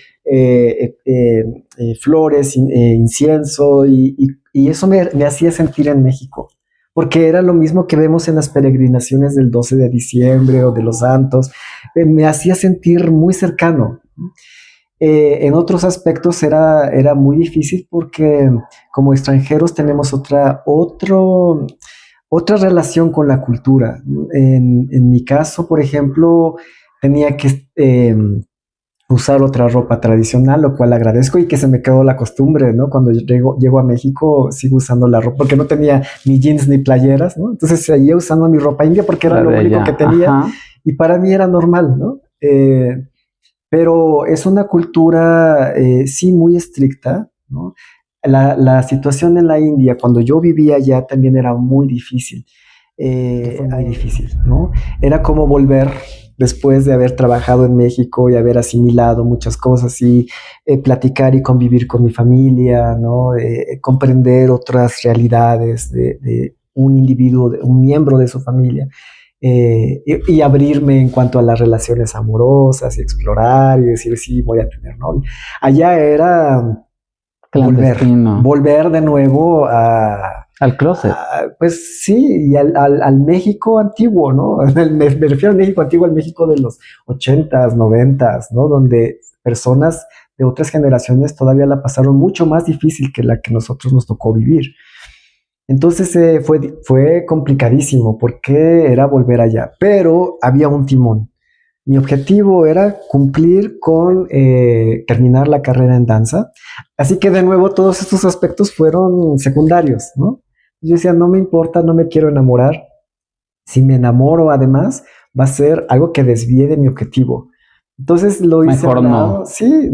flores, incienso, y eso me hacía sentir en México, porque era lo mismo que vemos en las peregrinaciones del 12 de diciembre o de los santos. Me hacía sentir muy cercano. En otros aspectos era muy difícil porque como extranjeros tenemos otra relación con la cultura. En mi caso, por ejemplo, tenía que usar otra ropa tradicional, lo cual agradezco y que se me quedó la costumbre, ¿no? Cuando llego a México sigo usando la ropa, porque no tenía ni jeans ni playeras, ¿no? Entonces seguía usando mi ropa india porque era lo único que tenía. Ajá. Y para mí era normal, ¿no? Pero es una cultura, sí, muy estricta, ¿no? La situación en la India, cuando yo vivía allá, también era muy difícil. Muy difícil, ¿no? Era como volver después de haber trabajado en México y haber asimilado muchas cosas y platicar y convivir con mi familia, ¿no? Comprender otras realidades de un individuo, de un miembro de su familia. Y abrirme en cuanto a las relaciones amorosas y explorar y decir, sí, voy a tener novio. Allá era volver de nuevo al closet. Pues sí, y al México antiguo, ¿no? Me refiero al México antiguo, al México de los 80s, 90s, ¿no? Donde personas de otras generaciones todavía la pasaron mucho más difícil que la que nosotros nos tocó vivir. Entonces fue complicadísimo porque era volver allá, pero había un timón. Mi objetivo era cumplir con terminar la carrera en danza. Así que de nuevo todos estos aspectos fueron secundarios, ¿no? Yo decía, no me importa, no me quiero enamorar. Si me enamoro además, va a ser algo que desvíe de mi objetivo. Entonces lo hice. Mejor no. Sí,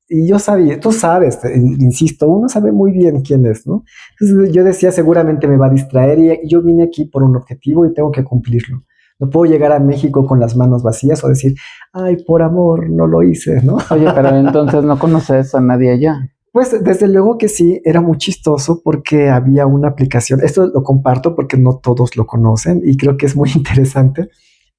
y yo sabía, tú sabes, insisto, uno sabe muy bien quién es, ¿no? Entonces yo decía, seguramente me va a distraer y yo vine aquí por un objetivo y tengo que cumplirlo. No puedo llegar a México con las manos vacías o decir, ay, por amor, no lo hice, ¿no? Oye, pero entonces no conoces a nadie allá. Pues desde luego que sí, era muy chistoso porque había una aplicación, esto lo comparto porque no todos lo conocen y creo que es muy interesante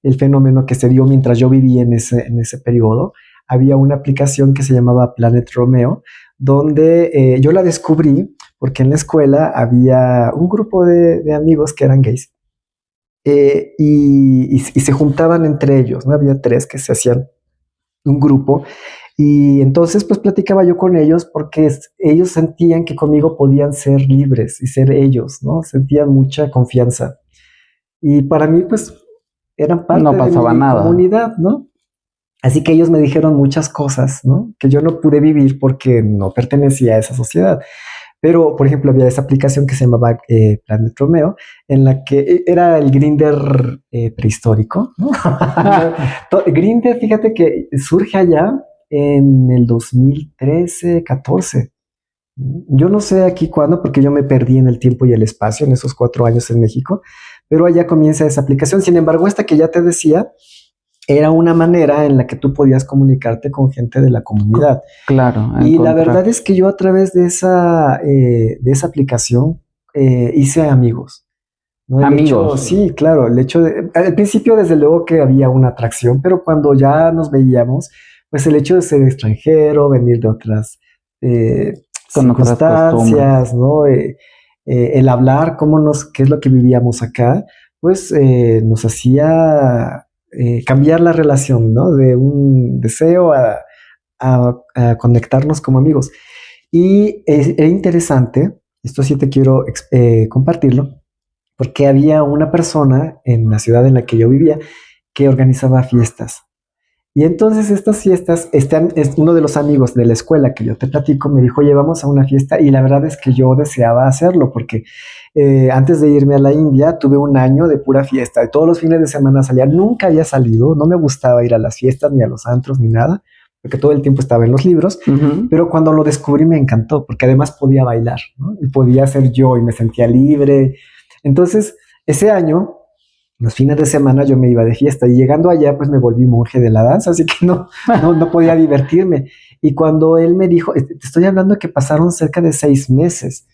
el fenómeno que se dio mientras yo vivía en ese periodo. Había una aplicación que se llamaba Planet Romeo, donde yo la descubrí porque en la escuela había un grupo de amigos que eran gays y se juntaban entre ellos, ¿no? Había 3 que se hacían un grupo y entonces pues platicaba yo con ellos porque ellos sentían que conmigo podían ser libres y ser ellos, ¿no? Sentían mucha confianza y para mí pues eran parte de mi comunidad, ¿no? Así que ellos me dijeron muchas cosas, ¿no? Que yo no pude vivir porque no pertenecía a esa sociedad. Pero, por ejemplo, había esa aplicación que se llamaba Planet Romeo, en la que era el Grindr prehistórico, ¿no? Grindr, fíjate que surge allá en el 2013, 14. Yo no sé aquí cuándo, porque yo me perdí en el tiempo y el espacio en esos 4 años en México, pero allá comienza esa aplicación. Sin embargo, esta que ya te decía, era una manera en la que tú podías comunicarte con gente de la comunidad. Claro. Y la verdad es que yo a través de esa aplicación hice amigos, ¿no? Amigos. Sí, claro. El hecho al principio desde luego que había una atracción, pero cuando ya nos veíamos, pues el hecho de ser extranjero, venir de Con otras circunstancias, ¿no? El hablar, qué es lo que vivíamos acá, pues nos hacía cambiar la relación, ¿no? De un deseo a conectarnos como amigos. Y es interesante, esto sí te quiero compartirlo, porque había una persona en la ciudad en la que yo vivía que organizaba fiestas. Y entonces estas fiestas, es uno de los amigos de la escuela que yo te platico, me dijo, oye, vamos a una fiesta, y la verdad es que yo deseaba hacerlo, porque antes de irme a la India tuve un año de pura fiesta, de todos los fines de semana salía, nunca había salido, no me gustaba ir a las fiestas, ni a los antros, ni nada, porque todo el tiempo estaba en los libros, pero cuando lo descubrí me encantó, porque además podía bailar, ¿no? Y podía ser yo, y me sentía libre. Entonces, ese año, los fines de semana yo me iba de fiesta y llegando allá pues me volví monje de la danza, así que no podía divertirme. Y cuando él me dijo, te estoy hablando que pasaron cerca de 6 meses,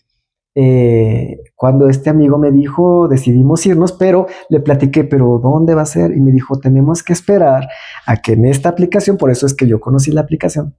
cuando este amigo me dijo, decidimos irnos, pero le platiqué, pero ¿dónde va a ser? Y me dijo, tenemos que esperar a que en esta aplicación, por eso es que yo conocí la aplicación,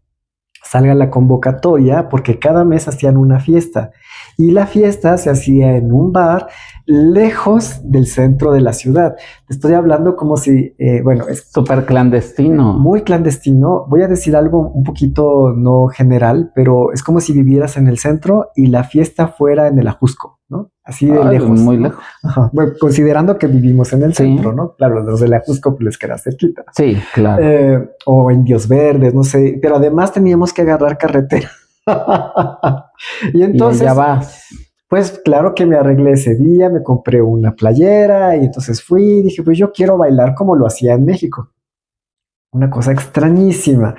salga la convocatoria, porque cada mes hacían una fiesta y la fiesta se hacía en un bar lejos del centro de la ciudad. Te estoy hablando como si, bueno, es súper clandestino. Muy clandestino. Voy a decir algo un poquito no general, pero es como si vivieras en el centro y la fiesta fuera en el Ajusco, ¿no? Así de lejos. Muy ¿no? lejos. Ajá. Bueno, considerando que vivimos en el centro, ¿no? Claro, los del Ajusco pues les queda cerquita. Sí, claro. O Indios Verdes, no sé, pero además teníamos que agarrar carretera. Y entonces, y ya vas. Pues claro que me arreglé ese día, me compré una playera y entonces fui y dije, pues yo quiero bailar como lo hacía en México. Una cosa extrañísima,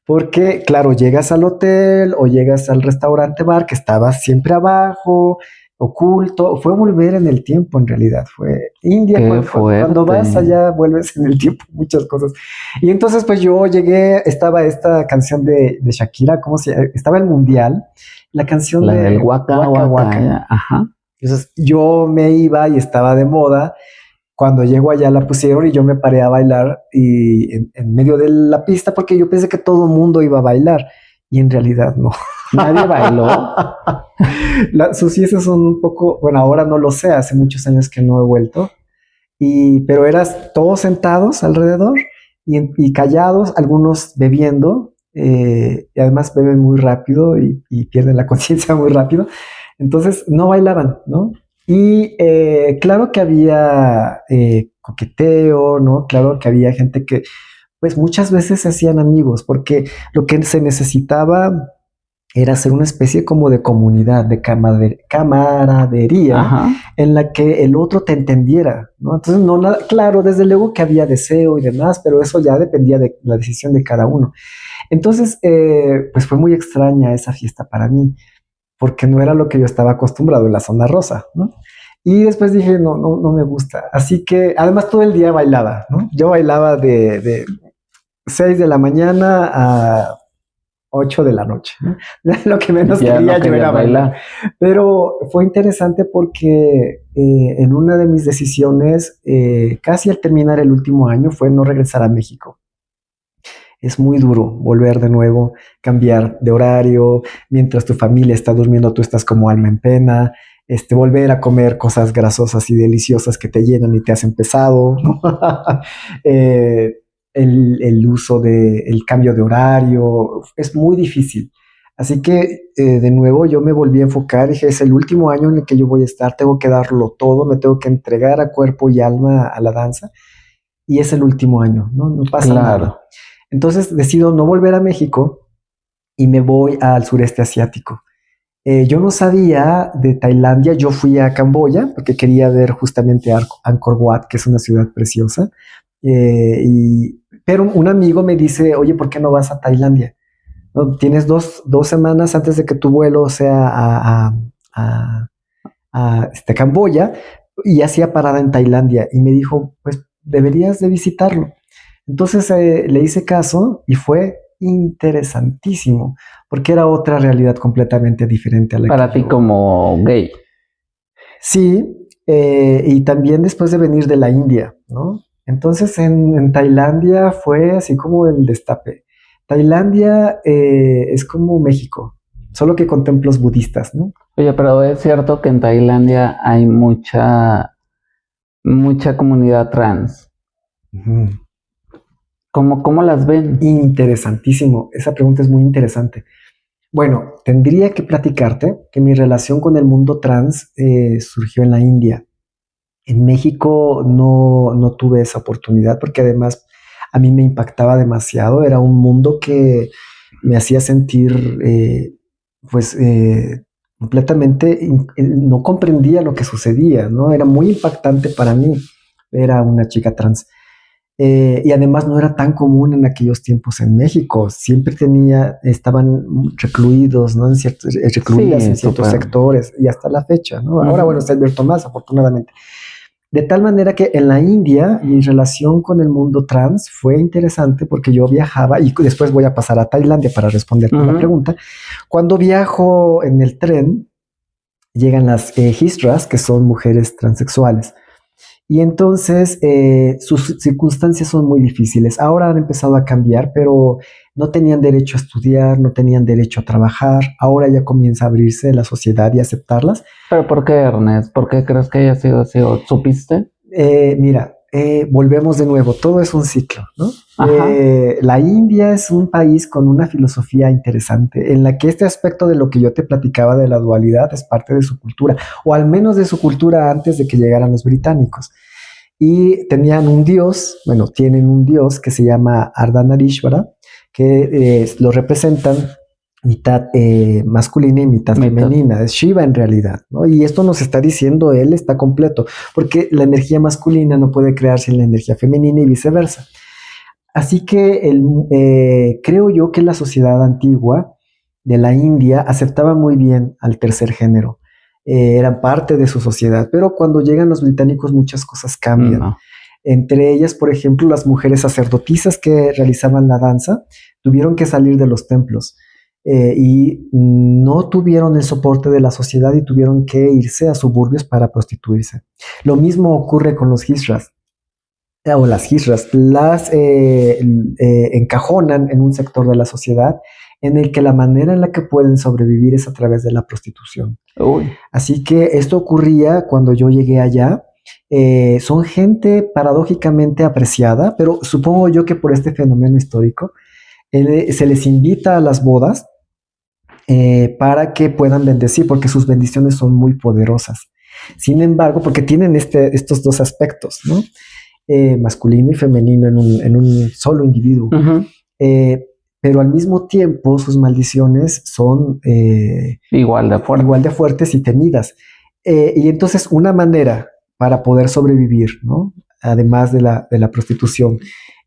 porque claro, llegas al hotel o llegas al restaurante bar que estaba siempre abajo, oculto. Fue volver en el tiempo en realidad, fue India. Cuando vas allá vuelves en el tiempo, muchas cosas. Y entonces pues yo llegué, estaba esta canción de Shakira, estaba el mundial, la canción del Waka Waka. Ajá. Entonces yo me iba y estaba de moda. Cuando llego allá la pusieron y yo me paré a bailar y en medio de la pista, porque yo pensé que todo el mundo iba a bailar y en realidad no. Nadie bailó. Sus fiestas son un poco, bueno, ahora no lo sé, hace muchos años que no he vuelto, pero eras todos sentados alrededor y callados, algunos bebiendo, y además beben muy rápido y pierden la conciencia muy rápido. Entonces no bailaban, ¿no? Y claro que había coqueteo, ¿no? Claro que había gente que, pues muchas veces se hacían amigos, porque lo que se necesitaba era hacer una especie como de comunidad, de camaradería, ajá, en la que el otro te entendiera, ¿no? Entonces, claro, desde luego que había deseo y demás, pero eso ya dependía de la decisión de cada uno. Entonces, pues fue muy extraña esa fiesta para mí, porque no era lo que yo estaba acostumbrado en la zona rosa, ¿no? Y después dije, no me gusta. Así que, además, todo el día bailaba, ¿no? Yo bailaba de 6 de la mañana a 8 de la noche, ¿no? Lo que menos quería yo era bailar. Pero fue interesante porque en una de mis decisiones, casi al terminar el último año, fue no regresar a México. Es muy duro volver de nuevo, cambiar de horario, mientras tu familia está durmiendo, tú estás como alma en pena, volver a comer cosas grasosas y deliciosas que te llenan y te hacen pesado, ¿no? El uso el cambio de horario, es muy difícil. Así que, de nuevo, yo me volví a enfocar, dije, es el último año en el que yo voy a estar, tengo que darlo todo, me tengo que entregar a cuerpo y alma a la danza, y es el último año, no pasa nada. Entonces decido no volver a México y me voy al sureste asiático. Yo no sabía de Tailandia, yo fui a Camboya porque quería ver justamente Angkor Wat, que es una ciudad preciosa, pero un amigo me dice, oye, ¿por qué no vas a Tailandia? ¿No? Tienes dos semanas antes de que tu vuelo sea a Camboya, y hacía parada en Tailandia, y me dijo, pues deberías de visitarlo. Entonces le hice caso y fue interesantísimo, porque era otra realidad completamente diferente a la para ti como gay. Sí, y también después de venir de la India, ¿no? Entonces en Tailandia fue así como el destape. Tailandia es como México. solo que con templos budistas, ¿no? Oye, pero es cierto que en Tailandia hay mucha comunidad trans. Ujú. ¿Cómo las ven? Interesantísimo, esa pregunta es muy interesante. Bueno, tendría que platicarte que mi relación con el mundo trans surgió en la India. En México no tuve esa oportunidad porque además a mí me impactaba demasiado. Era un mundo que me hacía sentir, pues, completamente, no comprendía lo que sucedía, ¿no? Era muy impactante para mí. Era una chica trans. Y además no era tan común en aquellos tiempos en México. Siempre estaban recluidos, ¿no? Recluidas Sí, en ciertos súper. sectores y hasta la fecha, ¿no? Ahora, bueno, Ujú. se ha abierto más, afortunadamente. De tal manera que en la India mi relación con el mundo trans fue interesante porque yo viajaba, y después voy a pasar a Tailandia para responderte la Ujú. pregunta. Cuando viajo en el tren, llegan las hijras, que son mujeres transexuales. Y entonces sus circunstancias son muy difíciles. Ahora han empezado a cambiar, pero no tenían derecho a estudiar, no tenían derecho a trabajar. Ahora ya comienza a abrirse la sociedad y aceptarlas. ¿Pero por qué, Ernest? ¿Por qué crees que haya sido así? ¿O supiste? Mira, volvemos de nuevo, todo es un ciclo, ¿no? Ajá. La India es un país con una filosofía interesante en la que este aspecto de lo que yo te platicaba de la dualidad es parte de su cultura, o al menos de su cultura antes de que llegaran los británicos. Y tenían un dios, bueno, tienen un dios que se llama Ardhanarishvara, que lo representan mitad masculina y mitad Mitad. femenina, es Shiva en realidad, ¿no? Y esto nos está diciendo él está completo, porque la energía masculina no puede crear sin la energía femenina y viceversa. Así que creo yo que la sociedad antigua de la India aceptaba muy bien al tercer género, eran parte de su sociedad, pero cuando llegan los británicos muchas cosas cambian. No. Entre ellas, por ejemplo, las mujeres sacerdotisas que realizaban la danza tuvieron que salir de los templos y no tuvieron el soporte de la sociedad y tuvieron que irse a suburbios para prostituirse. Lo mismo ocurre con los hijras o las hijras, las encajonan en un sector de la sociedad en el que la manera en la que pueden sobrevivir es a través de la prostitución. Uy. Así que esto ocurría cuando yo llegué allá. Son gente paradójicamente apreciada, pero supongo yo que por este fenómeno histórico se les invita a las bodas para que puedan bendecir, porque sus bendiciones son muy poderosas. Sin embargo, porque tienen estos dos aspectos, ¿no? Masculino y femenino en un solo individuo. Ujú. Eh, pero al mismo tiempo sus maldiciones son Igual de fuerte. igual de fuertes y temidas. Y entonces una manera para poder sobrevivir, ¿no? Además de la prostitución,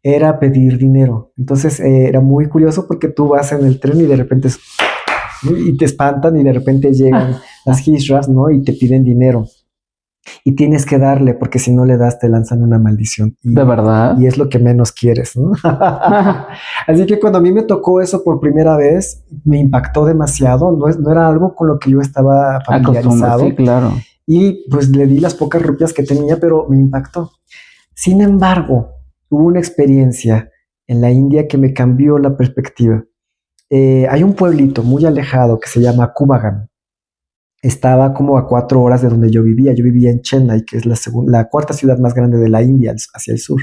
era pedir dinero. Entonces era muy curioso porque tú vas en el tren y de repente y te espantan y de repente llegan las hijras, ¿no? Y te piden dinero. Y tienes que darle, porque si no le das, te lanzan una maldición. ¿De verdad? Y es lo que menos quieres, ¿no? Así que cuando a mí me tocó eso por primera vez, me impactó demasiado. No era algo con lo que yo estaba familiarizado. Sí, claro. Y pues le di las pocas rupias que tenía, pero me impactó. Sin embargo, hubo una experiencia en la India que me cambió la perspectiva. Hay un pueblito muy alejado que se llama Kubagan. Estaba como a 4 horas de donde yo vivía. Yo vivía en Chennai, que es la cuarta ciudad más grande de la India, hacia el sur.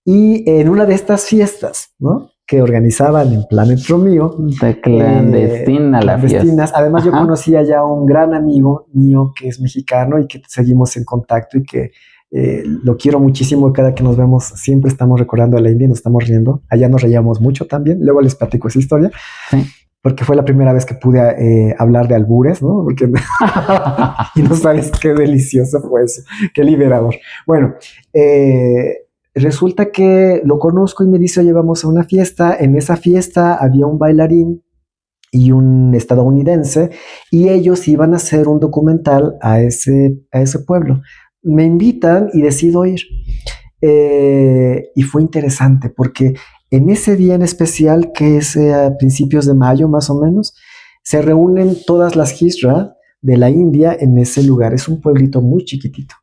Y en una de estas fiestas, ¿no? Que organizaban en Planet Romeo. De clandestina la fiesta. Además, yo Ajá. conocía ya a un gran amigo mío que es mexicano y que seguimos en contacto y que lo quiero muchísimo. Cada que nos vemos siempre estamos recordando a la India y nos estamos riendo. Allá nos reíamos mucho también. Luego les platico esa historia. Sí. Porque fue la primera vez que pude hablar de albures, ¿no? Porque y no sabes qué delicioso fue eso, qué liberador. Bueno, resulta que lo conozco y me dice, oye, vamos a una fiesta. En esa fiesta había un bailarín y un estadounidense y ellos iban a hacer un documental a ese pueblo. Me invitan y decido ir. Y fue interesante porque en ese día en especial, que es a principios de mayo más o menos, se reúnen todas las hijras de la India en ese lugar. Es un pueblito muy chiquitito.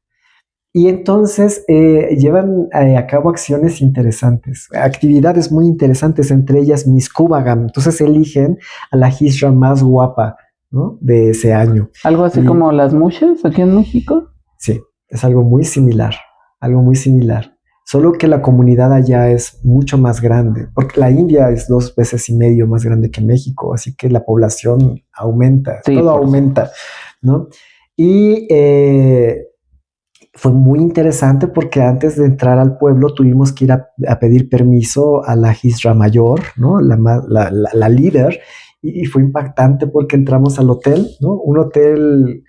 Y entonces llevan a cabo acciones interesantes, actividades muy interesantes, entre ellas Miss Kubagam. Entonces eligen a la hijra más guapa, ¿no?, de ese año. Algo así como las mushas aquí en México. Sí, es algo muy similar, algo muy similar. Solo que la comunidad allá es mucho más grande, porque la India es 2,5 veces más grande que México, así que la población aumenta, sí, todo aumenta, ¿no? Y fue muy interesante porque antes de entrar al pueblo tuvimos que ir a pedir permiso a la hijra mayor, ¿no?, la líder, y fue impactante porque entramos al hotel, ¿no?, un hotel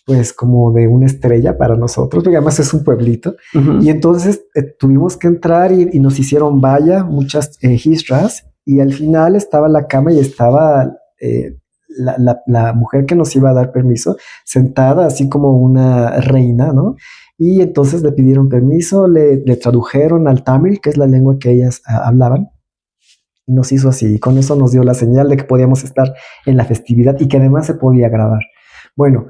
pues como de una estrella para nosotros, porque además es un pueblito, y entonces tuvimos que entrar y nos hicieron valla, muchas hijras, y al final estaba la cama y estaba la mujer que nos iba a dar permiso sentada así como una reina, ¿no? Y entonces le pidieron permiso, le tradujeron al tamil, que es la lengua que ellas hablaban, y nos hizo así, y con eso nos dio la señal de que podíamos estar en la festividad y que además se podía grabar. Bueno,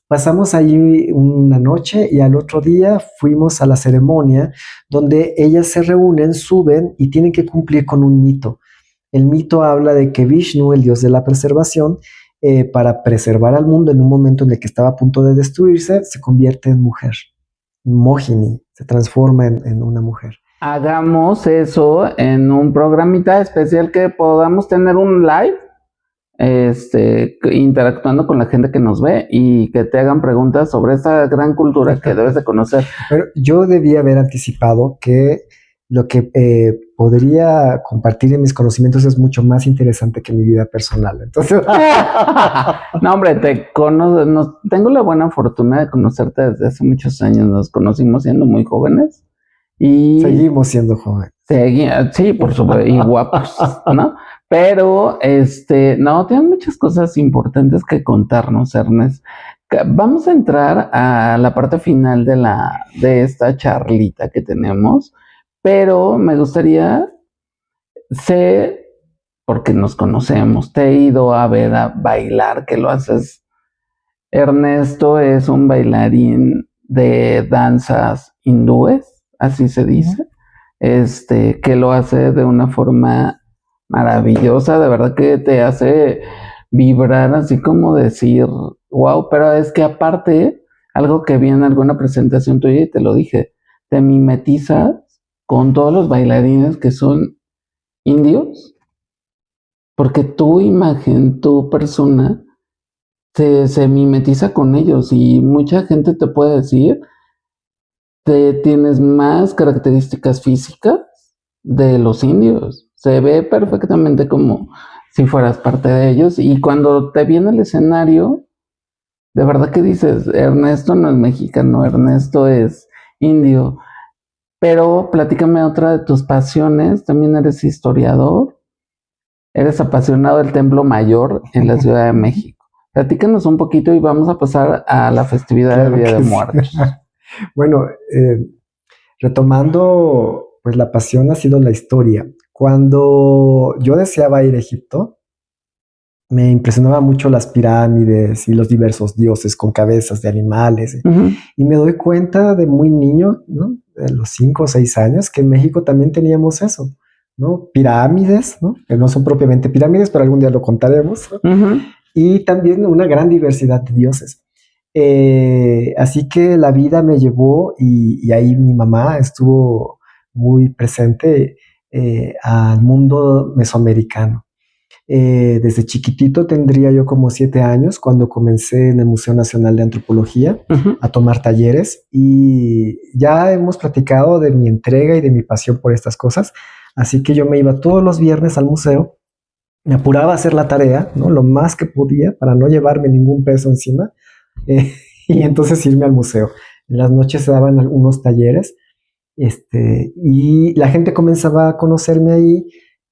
pasamos allí una noche y al otro día fuimos a la ceremonia donde ellas se reúnen, suben y tienen que cumplir con un mito. El mito habla de que Vishnu, el dios de la preservación, para preservar al mundo en un momento en el que estaba a punto de destruirse, se convierte en mujer. Mohini, se transforma en una mujer. Hagamos eso en un programita especial que podamos tener un live, interactuando con la gente que nos ve y que te hagan preguntas sobre esta gran cultura que debes de conocer. Pero yo debía haber anticipado que lo que podría compartir en mis conocimientos es mucho más interesante que mi vida personal. Entonces, no, hombre, tengo la buena fortuna de conocerte desde hace muchos años. Nos conocimos siendo muy jóvenes y seguimos siendo jóvenes. Sí, por supuesto, y guapos, ¿no? Pero, no, tienen muchas cosas importantes que contarnos, Ernest. Vamos a entrar a la parte final de esta charlita que tenemos, pero me gustaría, porque nos conocemos, te he ido a ver a bailar, que lo haces. Ernesto es un bailarín de danzas hindúes, así se dice, que lo hace de una forma maravillosa, de verdad que te hace vibrar, así como decir, wow, pero es que aparte, algo que vi en alguna presentación tuya y te lo dije, te mimetizas con todos los bailarines que son indios, porque tu imagen, tu persona, se mimetiza con ellos y mucha gente te puede decir que tienes más características físicas de los indios. Se ve perfectamente como si fueras parte de ellos y cuando te viene el escenario, de verdad que dices, Ernesto no es mexicano, Ernesto es indio. Pero platícame otra de tus pasiones, también eres historiador, eres apasionado del Templo Mayor en la Ciudad de México. Platícanos un poquito y vamos a pasar a la festividad del Día de Muertos. Bueno, retomando, pues la pasión ha sido la historia. Cuando yo deseaba ir a Egipto, me impresionaba mucho las pirámides y los diversos dioses con cabezas de animales. Y me doy cuenta de muy niño, ¿no?, de los 5 o 6 años, que en México también teníamos eso, ¿no? Pirámides, ¿no?, que no son propiamente pirámides, pero algún día lo contaremos, ¿no? Y también una gran diversidad de dioses. Así que la vida me llevó y ahí mi mamá estuvo muy presente al mundo mesoamericano. Desde chiquitito, tendría yo como 7 años, cuando comencé en el Museo Nacional de Antropología a tomar talleres, y ya hemos platicado de mi entrega y de mi pasión por estas cosas, así que yo me iba todos los viernes al museo, me apuraba a hacer la tarea, ¿no?, lo más que podía para no llevarme ningún peso encima, y entonces irme al museo. En las noches se daban algunos talleres, y la gente comenzaba a conocerme ahí,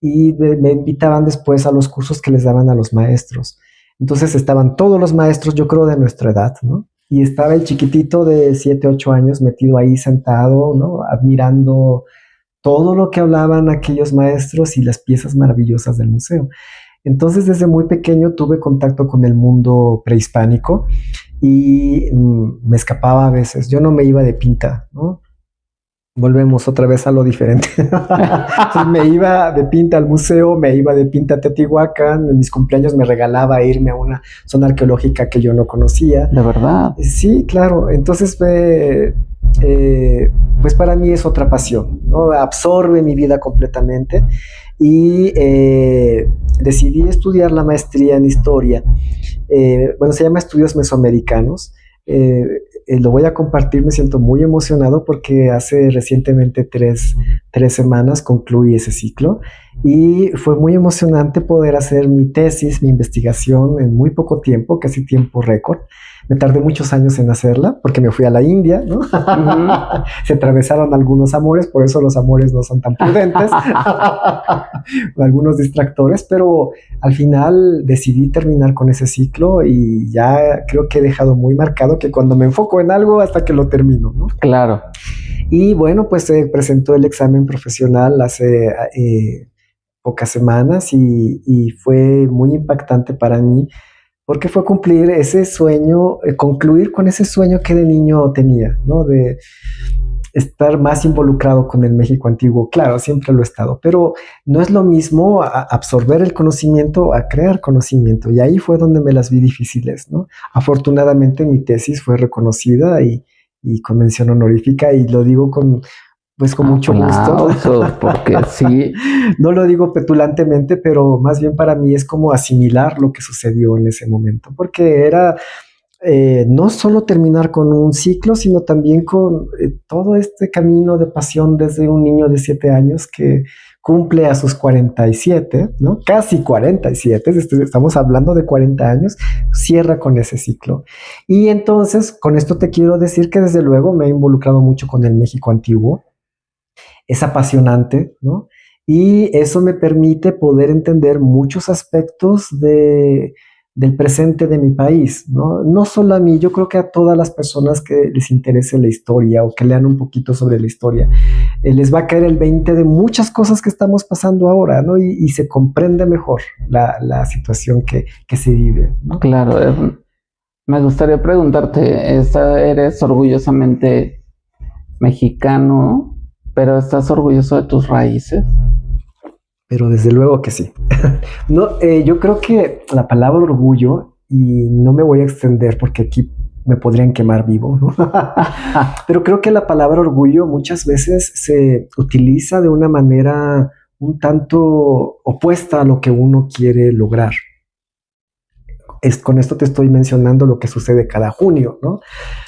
y me invitaban después a los cursos que les daban a los maestros. Entonces estaban todos los maestros, yo creo, de nuestra edad, ¿no? Y estaba el chiquitito de 7, 8 años metido ahí sentado, ¿no?, admirando todo lo que hablaban aquellos maestros y las piezas maravillosas del museo. Entonces, desde muy pequeño tuve contacto con el mundo prehispánico y me escapaba a veces. Yo no me iba de pinta, ¿no? Volvemos otra vez a lo diferente. Entonces me iba de pinta al museo, me iba de pinta a Teotihuacán, en mis cumpleaños me regalaba irme a una zona arqueológica que yo no conocía. ¿De verdad? Sí, claro. Entonces, pues para mí es otra pasión, ¿no? Absorbe mi vida completamente y decidí estudiar la maestría en historia. Bueno, se llama Estudios Mesoamericanos. Lo voy a compartir, me siento muy emocionado porque hace recientemente tres semanas concluí ese ciclo y fue muy emocionante poder hacer mi tesis, mi investigación en muy poco tiempo, casi tiempo récord. Me tardé muchos años en hacerla porque me fui a la India, ¿no? Se atravesaron algunos amores, por eso los amores no son tan prudentes, algunos distractores, pero al final decidí terminar con ese ciclo y ya creo que he dejado muy marcado que cuando me enfoco en algo hasta que lo termino, ¿no? Claro. Y bueno, pues se presentó el examen profesional hace pocas semanas y fue muy impactante para mí porque fue cumplir ese sueño, concluir con ese sueño que de niño tenía, ¿no? De estar más involucrado con el México antiguo. Claro, siempre lo he estado, pero no es lo mismo absorber el conocimiento a crear conocimiento. Y ahí fue donde me las vi difíciles, ¿no? Afortunadamente mi tesis fue reconocida y con mención honorífica, y lo digo con mucho gusto. Porque sí. No lo digo petulantemente, pero más bien para mí es como asimilar lo que sucedió en ese momento, porque era no solo terminar con un ciclo, sino también con todo este camino de pasión desde un niño de 7 años que cumple a sus 47, ¿no? Casi 47, estamos hablando de 40 años, cierra con ese ciclo. Y entonces, con esto te quiero decir que desde luego me he involucrado mucho con el México antiguo. Es apasionante, ¿no? Y eso me permite poder entender muchos aspectos del presente de mi país, ¿no? No solo a mí, yo creo que a todas las personas que les interese la historia o que lean un poquito sobre la historia, les va a caer el 20 de muchas cosas que estamos pasando ahora, ¿no? Y se comprende mejor la situación que se vive, ¿no? Claro, me gustaría preguntarte, ¿eres orgullosamente mexicano? ¿Pero estás orgulloso de tus raíces? Pero desde luego que sí. No, yo creo que la palabra orgullo, y no me voy a extender porque aquí me podrían quemar vivo, ¿no? Pero creo que la palabra orgullo muchas veces se utiliza de una manera un tanto opuesta a lo que uno quiere lograr. Con esto te estoy mencionando lo que sucede cada junio, ¿no?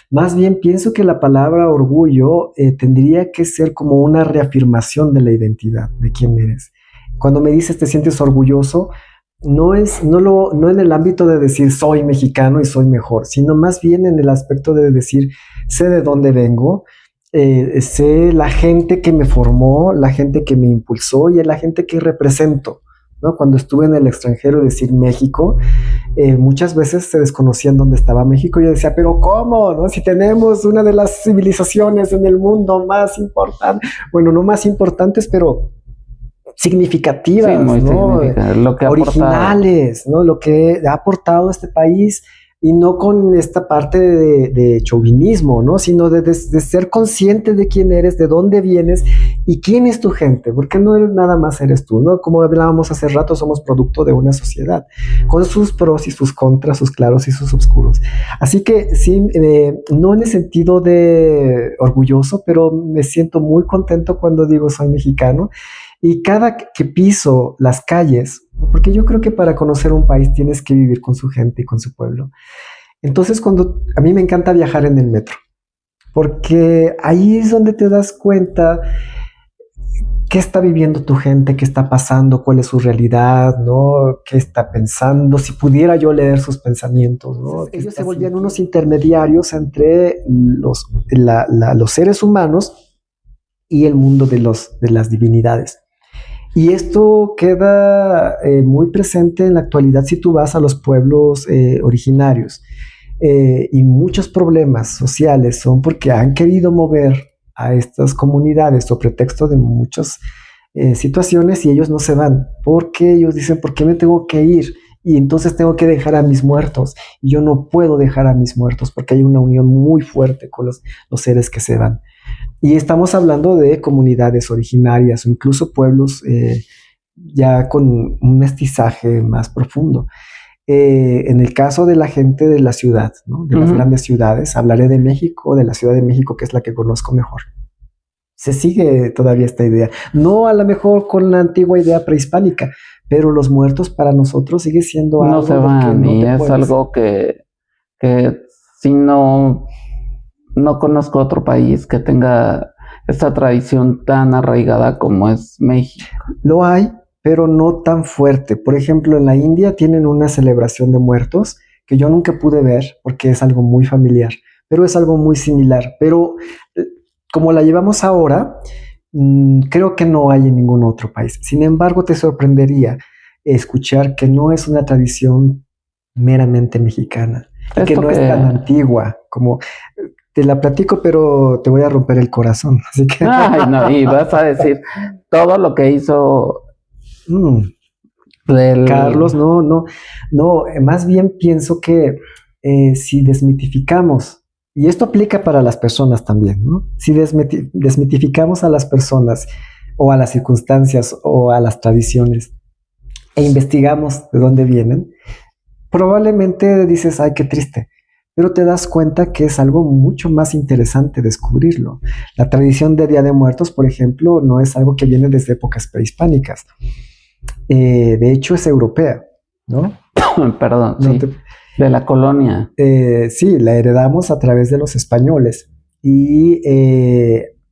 Más bien pienso que la palabra orgullo tendría que ser como una reafirmación de la identidad, de quién eres. Cuando me dices te sientes orgulloso, no en el ámbito de decir soy mexicano y soy mejor, sino más bien en el aspecto de decir sé de dónde vengo, sé la gente que me formó, la gente que me impulsó y la gente que represento, ¿no? Cuando estuve en el extranjero, decir México, muchas veces se desconocían dónde estaba México. Yo decía, pero ¿cómo? ¿No? Si tenemos una de las civilizaciones en el mundo más importantes, bueno, no más importantes, pero significativas, sí, muy ¿no? Lo que originales, ¿no? Lo que ha aportado este país, y no con esta parte de chauvinismo, ¿no? Sino de ser consciente de quién eres, de dónde vienes y quién es tu gente, porque no nada más eres tú, ¿no? Como hablábamos hace rato, somos producto de una sociedad, con sus pros y sus contras, sus claros y sus oscuros. Así que sí, no en el sentido de orgulloso, pero me siento muy contento cuando digo soy mexicano. Y cada que piso las calles, porque yo creo que para conocer un país tienes que vivir con su gente y con su pueblo. Entonces, a mí me encanta viajar en el metro, porque ahí es donde te das cuenta qué está viviendo tu gente, qué está pasando, cuál es su realidad, ¿no? Qué está pensando, si pudiera yo leer sus pensamientos, ¿no? Ellos se volvían unos intermediarios entre los seres humanos y el mundo de las divinidades. Y esto queda muy presente en la actualidad si tú vas a los pueblos originarios. Y muchos problemas sociales son porque han querido mover a estas comunidades o pretexto de muchas situaciones, y ellos no se van, porque ellos dicen, ¿por qué me tengo que ir? y entonces tengo que dejar a mis muertos. Y yo no puedo dejar a mis muertos porque hay una unión muy fuerte con los seres que se van. Y estamos hablando de comunidades originarias o incluso pueblos ya con un mestizaje más profundo. En el caso de la gente de la ciudad, ¿no? De las grandes ciudades, hablaré de México, de la Ciudad de México, que es la que conozco mejor. Se sigue todavía esta idea, no a lo mejor con la antigua idea prehispánica, pero los muertos para nosotros sigue siendo algo no se van, y es algo que si no conozco otro país que tenga esta tradición tan arraigada como es México. Lo hay, pero no tan fuerte. Por ejemplo, en la India tienen una celebración de muertos que yo nunca pude ver porque es algo muy familiar, pero es algo muy similar. Pero como la llevamos ahora, creo que no hay en ningún otro país. Sin embargo, te sorprendería escuchar que no es una tradición meramente mexicana, y que no es tan antigua como... Te la platico, pero te voy a romper el corazón. Así que... Ay, no, y vas a decir todo lo que hizo Carlos, no. Más bien pienso que si desmitificamos, y esto aplica para las personas también, ¿no? Si desmitificamos a las personas o a las circunstancias o a las tradiciones e investigamos de dónde vienen, probablemente dices, ay, qué triste. Pero te das cuenta que es algo mucho más interesante descubrirlo. La tradición de Día de Muertos, por ejemplo, no es algo que viene desde épocas prehispánicas. De hecho, es europea, ¿no? Perdón, no sí. De la colonia. Sí, la heredamos a través de los españoles.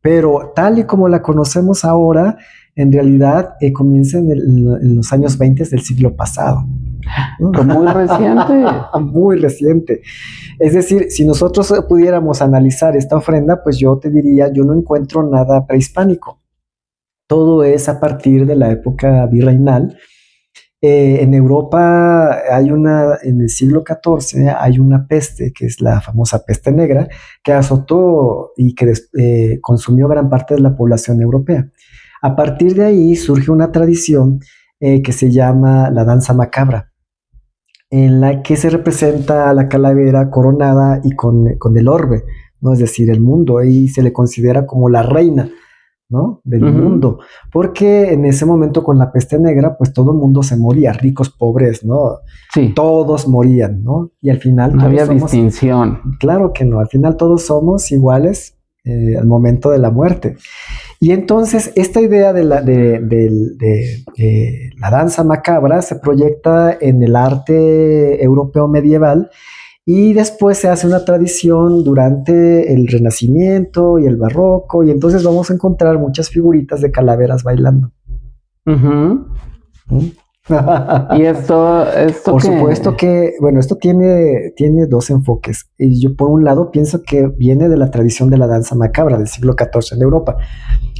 Pero tal y como la conocemos ahora, en realidad comienza en los años 20 del siglo pasado. Muy reciente. Muy reciente. Es decir, si nosotros pudiéramos analizar esta ofrenda, pues yo te diría, yo no encuentro nada prehispánico. Todo es a partir de la época virreinal. En Europa en el siglo XIV hay una peste, que es la famosa peste negra, que azotó y que consumió gran parte de la población europea. A partir de ahí surge una tradición que se llama la danza macabra, en la que se representa a la calavera coronada y con el orbe, ¿no? Es decir, el mundo, y se le considera como la reina, ¿no? Del mundo, porque en ese momento con la peste negra, pues todo el mundo se moría, ricos, pobres, ¿no? Sí. Todos morían, ¿no? Y al final... No había distinción. Claro que no, al final todos somos iguales al momento de la muerte. Y entonces esta idea de la danza macabra se proyecta en el arte europeo medieval y después se hace una tradición durante el Renacimiento y el Barroco, y entonces vamos a encontrar muchas figuritas de calaveras bailando. Y esto por supuesto que, bueno, esto tiene dos enfoques. Y yo por un lado pienso que viene de la tradición de la danza macabra del siglo XIV en Europa.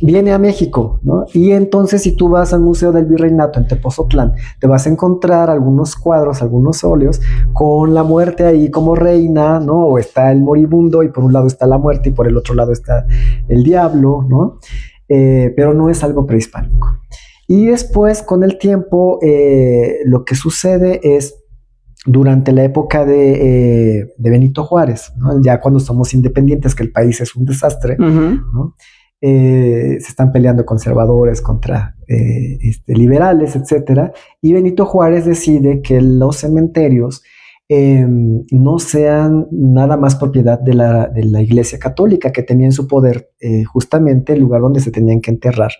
Viene a México, ¿no? Y entonces si tú vas al Museo del Virreinato en Tepozotlán, te vas a encontrar algunos cuadros, algunos óleos con la muerte ahí como reina, ¿no? O está el moribundo y por un lado está la muerte y por el otro lado está el diablo, ¿no? Pero no es algo prehispánico. Y después, con el tiempo, lo que sucede es, durante la época de Benito Juárez, ¿no? Ya cuando somos independientes, que el país es un desastre, ¿no? Se están peleando conservadores contra liberales, etcétera, y Benito Juárez decide que los cementerios no sean nada más propiedad de la Iglesia Católica, que tenía en su poder justamente el lugar donde se tenían que enterrar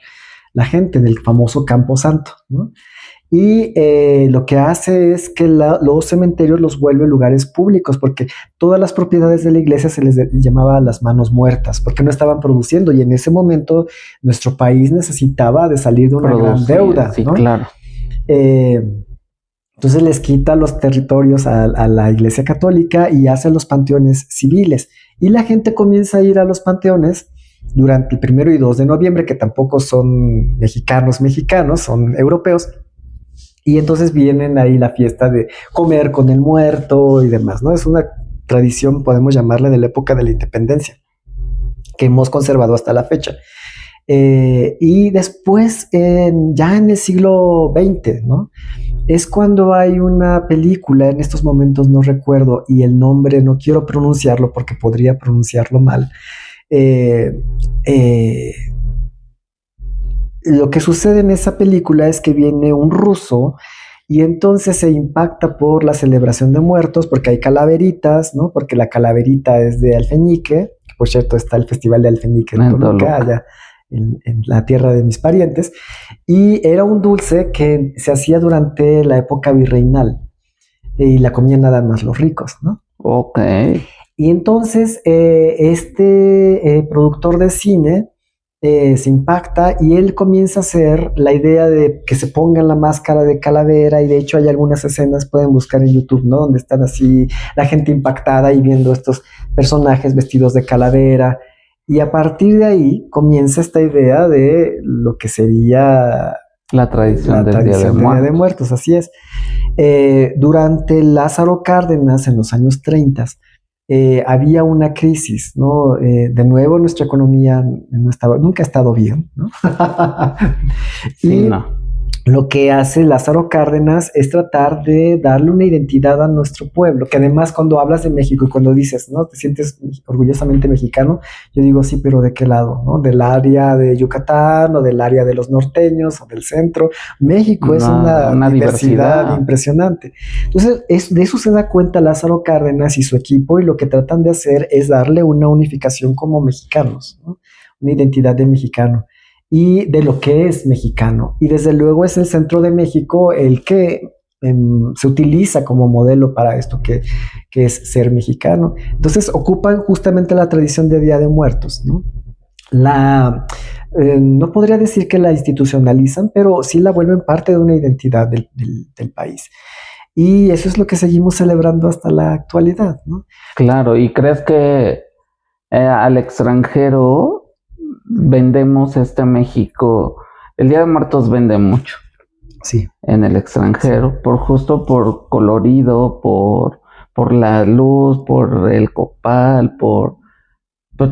la gente, en el famoso Campo Santo, ¿no? Y lo que hace es que los cementerios los vuelve lugares públicos, porque todas las propiedades de la iglesia se les llamaba las manos muertas, porque no estaban produciendo, y en ese momento nuestro país necesitaba de salir de una gran deuda, sí, ¿no? Claro. Entonces les quita los territorios a la iglesia católica y hace los panteones civiles, y la gente comienza a ir a los panteones durante el 1 y 2 de noviembre, que tampoco son mexicanos, son europeos, y entonces vienen ahí la fiesta de comer con el muerto y demás, ¿no? Es una tradición, podemos llamarla, de la época de la independencia, que hemos conservado hasta la fecha. Y después, ya en el siglo XX, ¿no? Es cuando hay una película, en estos momentos no recuerdo, y el nombre no quiero pronunciarlo porque podría pronunciarlo mal. Eh, eh, lo que sucede en esa película es que viene un ruso y entonces se impacta por la celebración de muertos, porque hay calaveritas, ¿no? Porque la calaverita es de Alfeñique, que por cierto está el Festival de Alfeñique en Toluca, allá en la tierra de mis parientes, y era un dulce que se hacía durante la época virreinal y la comían nada más los ricos, ¿no? Ok. Y entonces productor de cine se impacta y él comienza a hacer la idea de que se pongan la máscara de calavera, y de hecho hay algunas escenas, pueden buscar en YouTube, ¿no? Donde están así la gente impactada y viendo estos personajes vestidos de calavera, y a partir de ahí comienza esta idea de lo que sería la tradición del Día de Muertos, así es. Durante Lázaro Cárdenas, en los años 30, había una crisis, ¿no? De nuevo, nuestra economía nunca ha estado bien, ¿no? Sí, no. Lo que hace Lázaro Cárdenas es tratar de darle una identidad a nuestro pueblo, que además cuando hablas de México y cuando dices, ¿no? Te sientes orgullosamente mexicano, yo digo, sí, pero ¿de qué lado? ¿No? ¿Del área de Yucatán o del área de los norteños o del centro? México es una diversidad impresionante. Entonces, de eso se da cuenta Lázaro Cárdenas y su equipo, y lo que tratan de hacer es darle una unificación como mexicanos, ¿no? Una identidad de mexicano y de lo que es mexicano. Y desde luego es el centro de México el que se utiliza como modelo para esto que es ser mexicano. Entonces ocupan justamente la tradición de Día de Muertos, ¿no? No podría decir que la institucionalizan, pero sí la vuelven parte de una identidad del país. Y eso es lo que seguimos celebrando hasta la actualidad, ¿no? Claro, ¿y crees que al extranjero vendemos México? El Día de Muertos vende mucho. Sí. En el extranjero, sí. Por colorido, por la luz, por el copal, por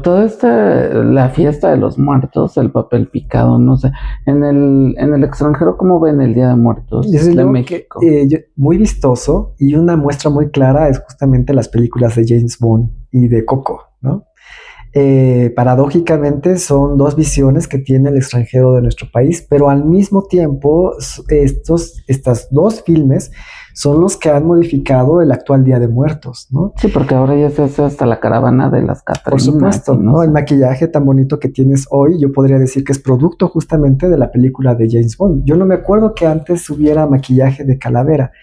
toda la fiesta de los muertos, el papel picado, no sé. En el extranjero, ¿cómo ven el Día de Muertos de México? Muy vistoso, y una muestra muy clara es justamente las películas de James Bond y de Coco, ¿no? Paradójicamente son dos visiones que tiene el extranjero de nuestro país, pero al mismo tiempo estos dos filmes son los que han modificado el actual Día de Muertos, ¿no? Sí, porque ahora ya se hace hasta la caravana de las Catrinas. Por supuesto, ¿no? El maquillaje tan bonito que tienes hoy, yo podría decir que es producto justamente de la película de James Bond. Yo no me acuerdo que antes hubiera maquillaje de calavera.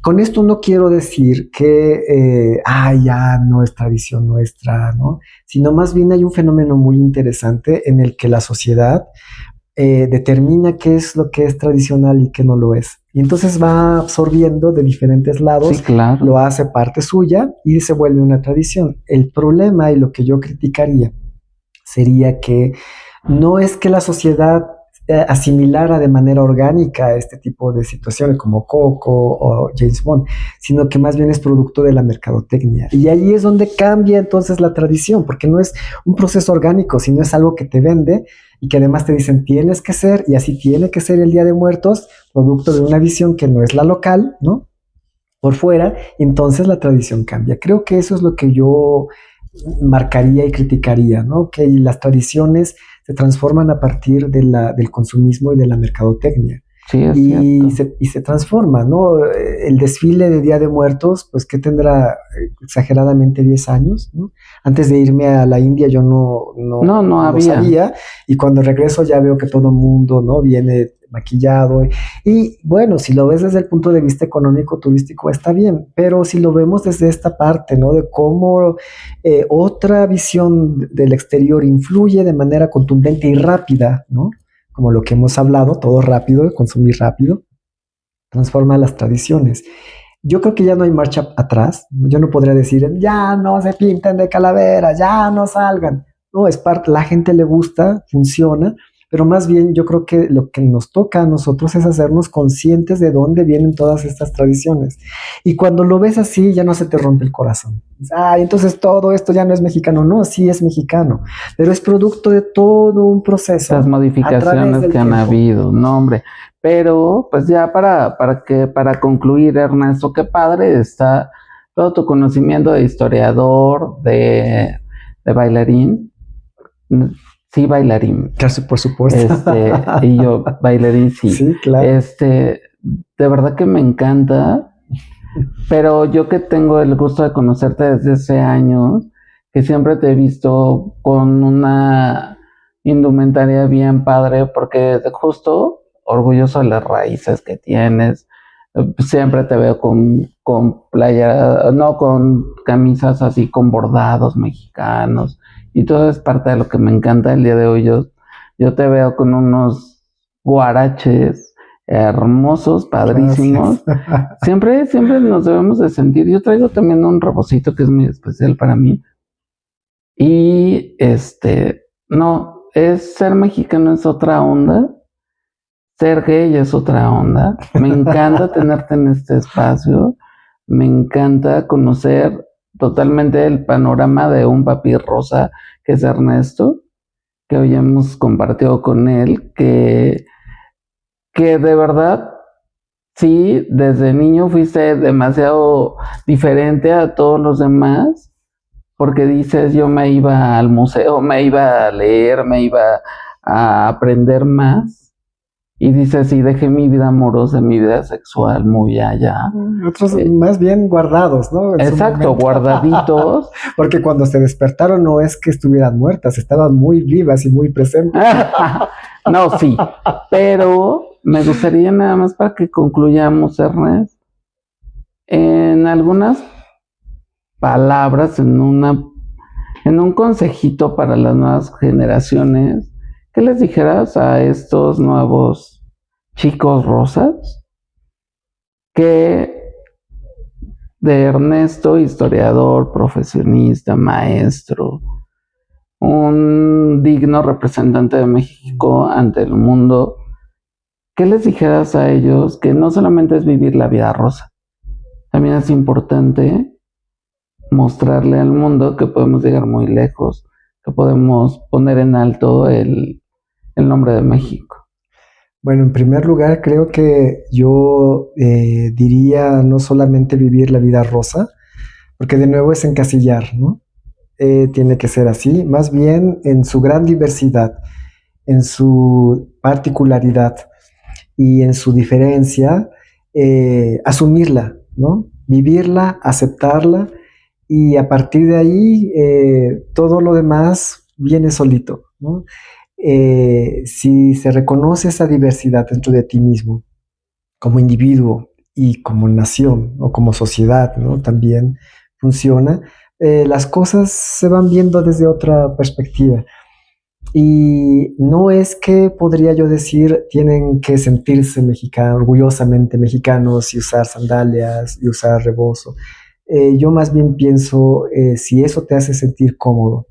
Con esto no quiero decir que ya no es tradición nuestra, ¿no? Sino más bien hay un fenómeno muy interesante en el que la sociedad determina qué es lo que es tradicional y qué no lo es. Y entonces va absorbiendo de diferentes lados, sí, claro. Lo hace parte suya y se vuelve una tradición. El problema, y lo que yo criticaría, sería que no es que la sociedad asimilara de manera orgánica este tipo de situaciones como Coco o James Bond, sino que más bien es producto de la mercadotecnia. Y ahí es donde cambia entonces la tradición, porque no es un proceso orgánico, sino es algo que te vende y que además te dicen tienes que ser, y así tiene que ser el Día de Muertos, producto de una visión que no es la local, ¿no? Por fuera, entonces la tradición cambia. Creo que eso es lo que yo marcaría y criticaría, ¿no? Que las tradiciones se transforman a partir del consumismo y de la mercadotecnia. Sí, y se transforma, ¿no? El desfile de Día de Muertos, pues que tendrá exageradamente 10 años, ¿no? Antes de irme a la India yo no sabía, y cuando regreso ya veo que todo el mundo, ¿no? Viene maquillado, y bueno, si lo ves desde el punto de vista económico, turístico, está bien, pero si lo vemos desde esta parte, ¿no? De cómo otra visión del exterior influye de manera contundente y rápida, ¿no? Como lo que hemos hablado, todo rápido, consumir rápido, transforma las tradiciones. Yo creo que ya no hay marcha atrás. Yo no podría decir, ya no se pinten de calavera, ya no salgan. No, es parte, la gente le gusta, funciona, pero más bien yo creo que lo que nos toca a nosotros es hacernos conscientes de dónde vienen todas estas tradiciones. Y cuando lo ves así, ya no se te rompe el corazón. Entonces todo esto ya no es mexicano. No, sí es mexicano, pero es producto de todo un proceso. Las modificaciones que han habido, no, hombre. Pero, pues ya para concluir, Ernesto, qué padre está todo tu conocimiento de historiador, de bailarín. Sí, bailarín. Casi, por supuesto. Y yo, bailarín, sí. Sí, claro. De verdad que me encanta, pero yo que tengo el gusto de conocerte desde hace años, que siempre te he visto con una indumentaria bien padre, porque justo orgulloso de las raíces que tienes. Siempre te veo con playa, no, con camisas así con bordados mexicanos, y todo es parte de lo que me encanta. El día de hoy yo te veo con unos guaraches hermosos, padrísimos. Siempre nos debemos de sentir. Yo traigo también un rebocito que es muy especial para mí. Y no, ser mexicano es otra onda. Ser gay es otra onda. Me encanta tenerte en este espacio. Me encanta conocer totalmente el panorama de un papi rosa que es Ernesto, que hoy hemos compartido con él, que de verdad, sí, desde niño fuiste demasiado diferente a todos los demás, porque dices, yo me iba al museo, me iba a leer, me iba a aprender más. Y dice, sí, dejé mi vida amorosa, mi vida sexual muy allá. Otros más bien guardados, ¿no? Exacto, guardaditos. Porque cuando se despertaron no es que estuvieran muertas, estaban muy vivas y muy presentes. No, sí, pero me gustaría nada más para que concluyamos, Ernest, en algunas palabras, en un consejito para las nuevas generaciones. ¿Qué les dijeras a estos nuevos chicos rosas? Que de Ernesto, historiador, profesionista, maestro, un digno representante de México ante el mundo, ¿qué les dijeras a ellos? Que no solamente es vivir la vida rosa, también es importante mostrarle al mundo que podemos llegar muy lejos, que podemos poner en alto el nombre de México. Bueno, en primer lugar, creo que yo diría no solamente vivir la vida rosa, porque de nuevo es encasillar, ¿no? Tiene que ser así, más bien en su gran diversidad, en su particularidad y en su diferencia, asumirla, ¿no? Vivirla, aceptarla, y a partir de ahí todo lo demás viene solito, ¿no? Si se reconoce esa diversidad dentro de ti mismo, como individuo y como nación o como sociedad, ¿no? También funciona, las cosas se van viendo desde otra perspectiva. Y no es que, podría yo decir, tienen que sentirse mexicanos, orgullosamente mexicanos, y usar sandalias y usar rebozo. Yo más bien pienso, si eso te hace sentir cómodo,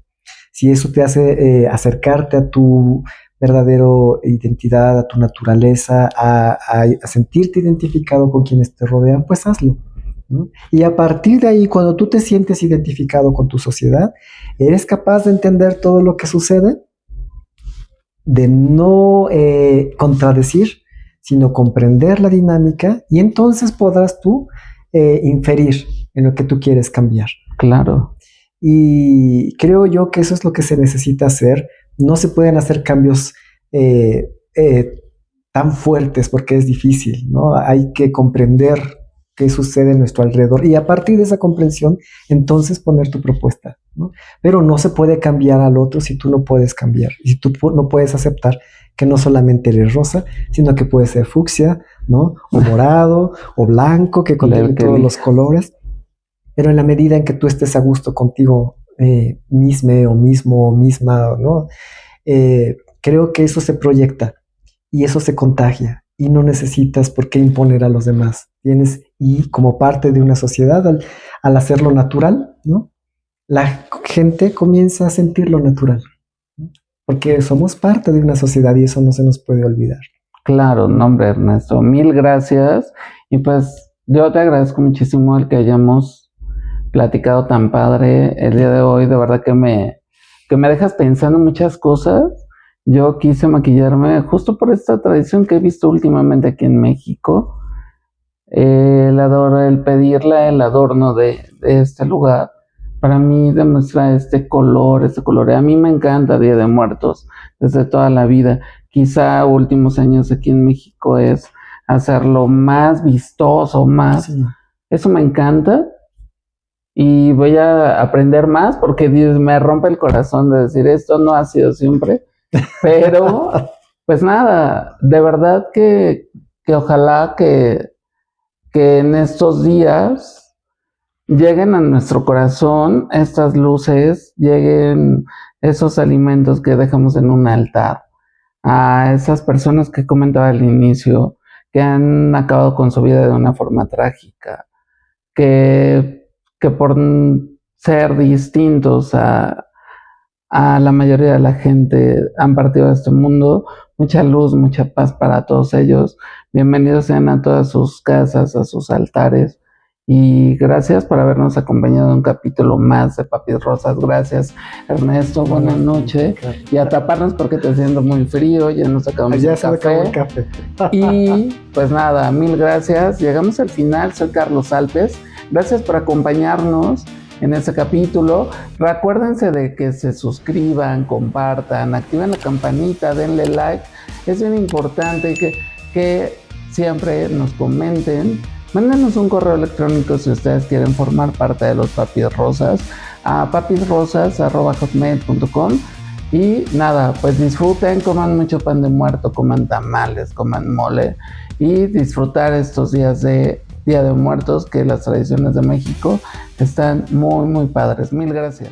si eso te hace acercarte a tu verdadera identidad, a tu naturaleza, a sentirte identificado con quienes te rodean, pues hazlo, ¿no? Y a partir de ahí, cuando tú te sientes identificado con tu sociedad, eres capaz de entender todo lo que sucede, de no contradecir, sino comprender la dinámica, y entonces podrás tú inferir en lo que tú quieres cambiar. Claro. Y creo yo que eso es lo que se necesita hacer. No se pueden hacer cambios tan fuertes porque es difícil, ¿no? Hay que comprender qué sucede en nuestro alrededor, y a partir de esa comprensión, entonces poner tu propuesta, ¿no? Pero no se puede cambiar al otro si tú no puedes cambiar, y si tú no puedes aceptar que no solamente eres rosa, sino que puede ser fucsia, ¿no? O morado, o blanco, que contiene todos los colores. Pero en la medida en que tú estés a gusto contigo mismo o misma, ¿no? Creo que eso se proyecta y eso se contagia, y no necesitas por qué imponer a los demás. Y como parte de una sociedad, al hacerlo natural, ¿no? La gente comienza a sentirlo natural, ¿no? porque somos parte de una sociedad y eso no se nos puede olvidar. Claro, no, hombre, Ernesto, mil gracias. Y pues yo te agradezco muchísimo el que hayamos platicado tan padre el día de hoy. De verdad que me dejas pensando muchas cosas. Yo quise maquillarme justo por esta tradición que he visto últimamente aquí en México. El pedirle el adorno de este lugar, para mí demuestra este color. A mí me encanta Día de Muertos desde toda la vida. Quizá últimos años aquí en México es hacerlo más vistoso, más... Sí. Eso me encanta y voy a aprender más porque Dios me rompe el corazón de decir esto no ha sido siempre, pero pues nada, de verdad que ojalá que en estos días lleguen a nuestro corazón estas luces, lleguen esos alimentos que dejamos en un altar, a esas personas que comentaba al inicio, que han acabado con su vida de una forma trágica, que por ser distintos a la mayoría de la gente han partido de este mundo. Mucha luz, mucha paz para todos ellos. Bienvenidos sean a todas sus casas, a sus altares. Y gracias por habernos acompañado en un capítulo más de Papis Rosas. Gracias, Ernesto. Buenas noches. Y a taparnos porque te siento muy frío. Ya nos acabamos ya se acabó el café. Y pues nada, mil gracias. Llegamos al final. Soy Carlos Alpes. Gracias por acompañarnos en este capítulo. Recuérdense de que se suscriban, compartan, activen la campanita, denle like. Es bien importante que siempre nos comenten. Mándenos un correo electrónico si ustedes quieren formar parte de los Papis Rosas a papisrosas@hotmail.com. Y nada, pues disfruten, coman mucho pan de muerto, coman tamales, coman mole y disfrutar estos días de Día de Muertos, que las tradiciones de México están muy, muy padres. Mil gracias.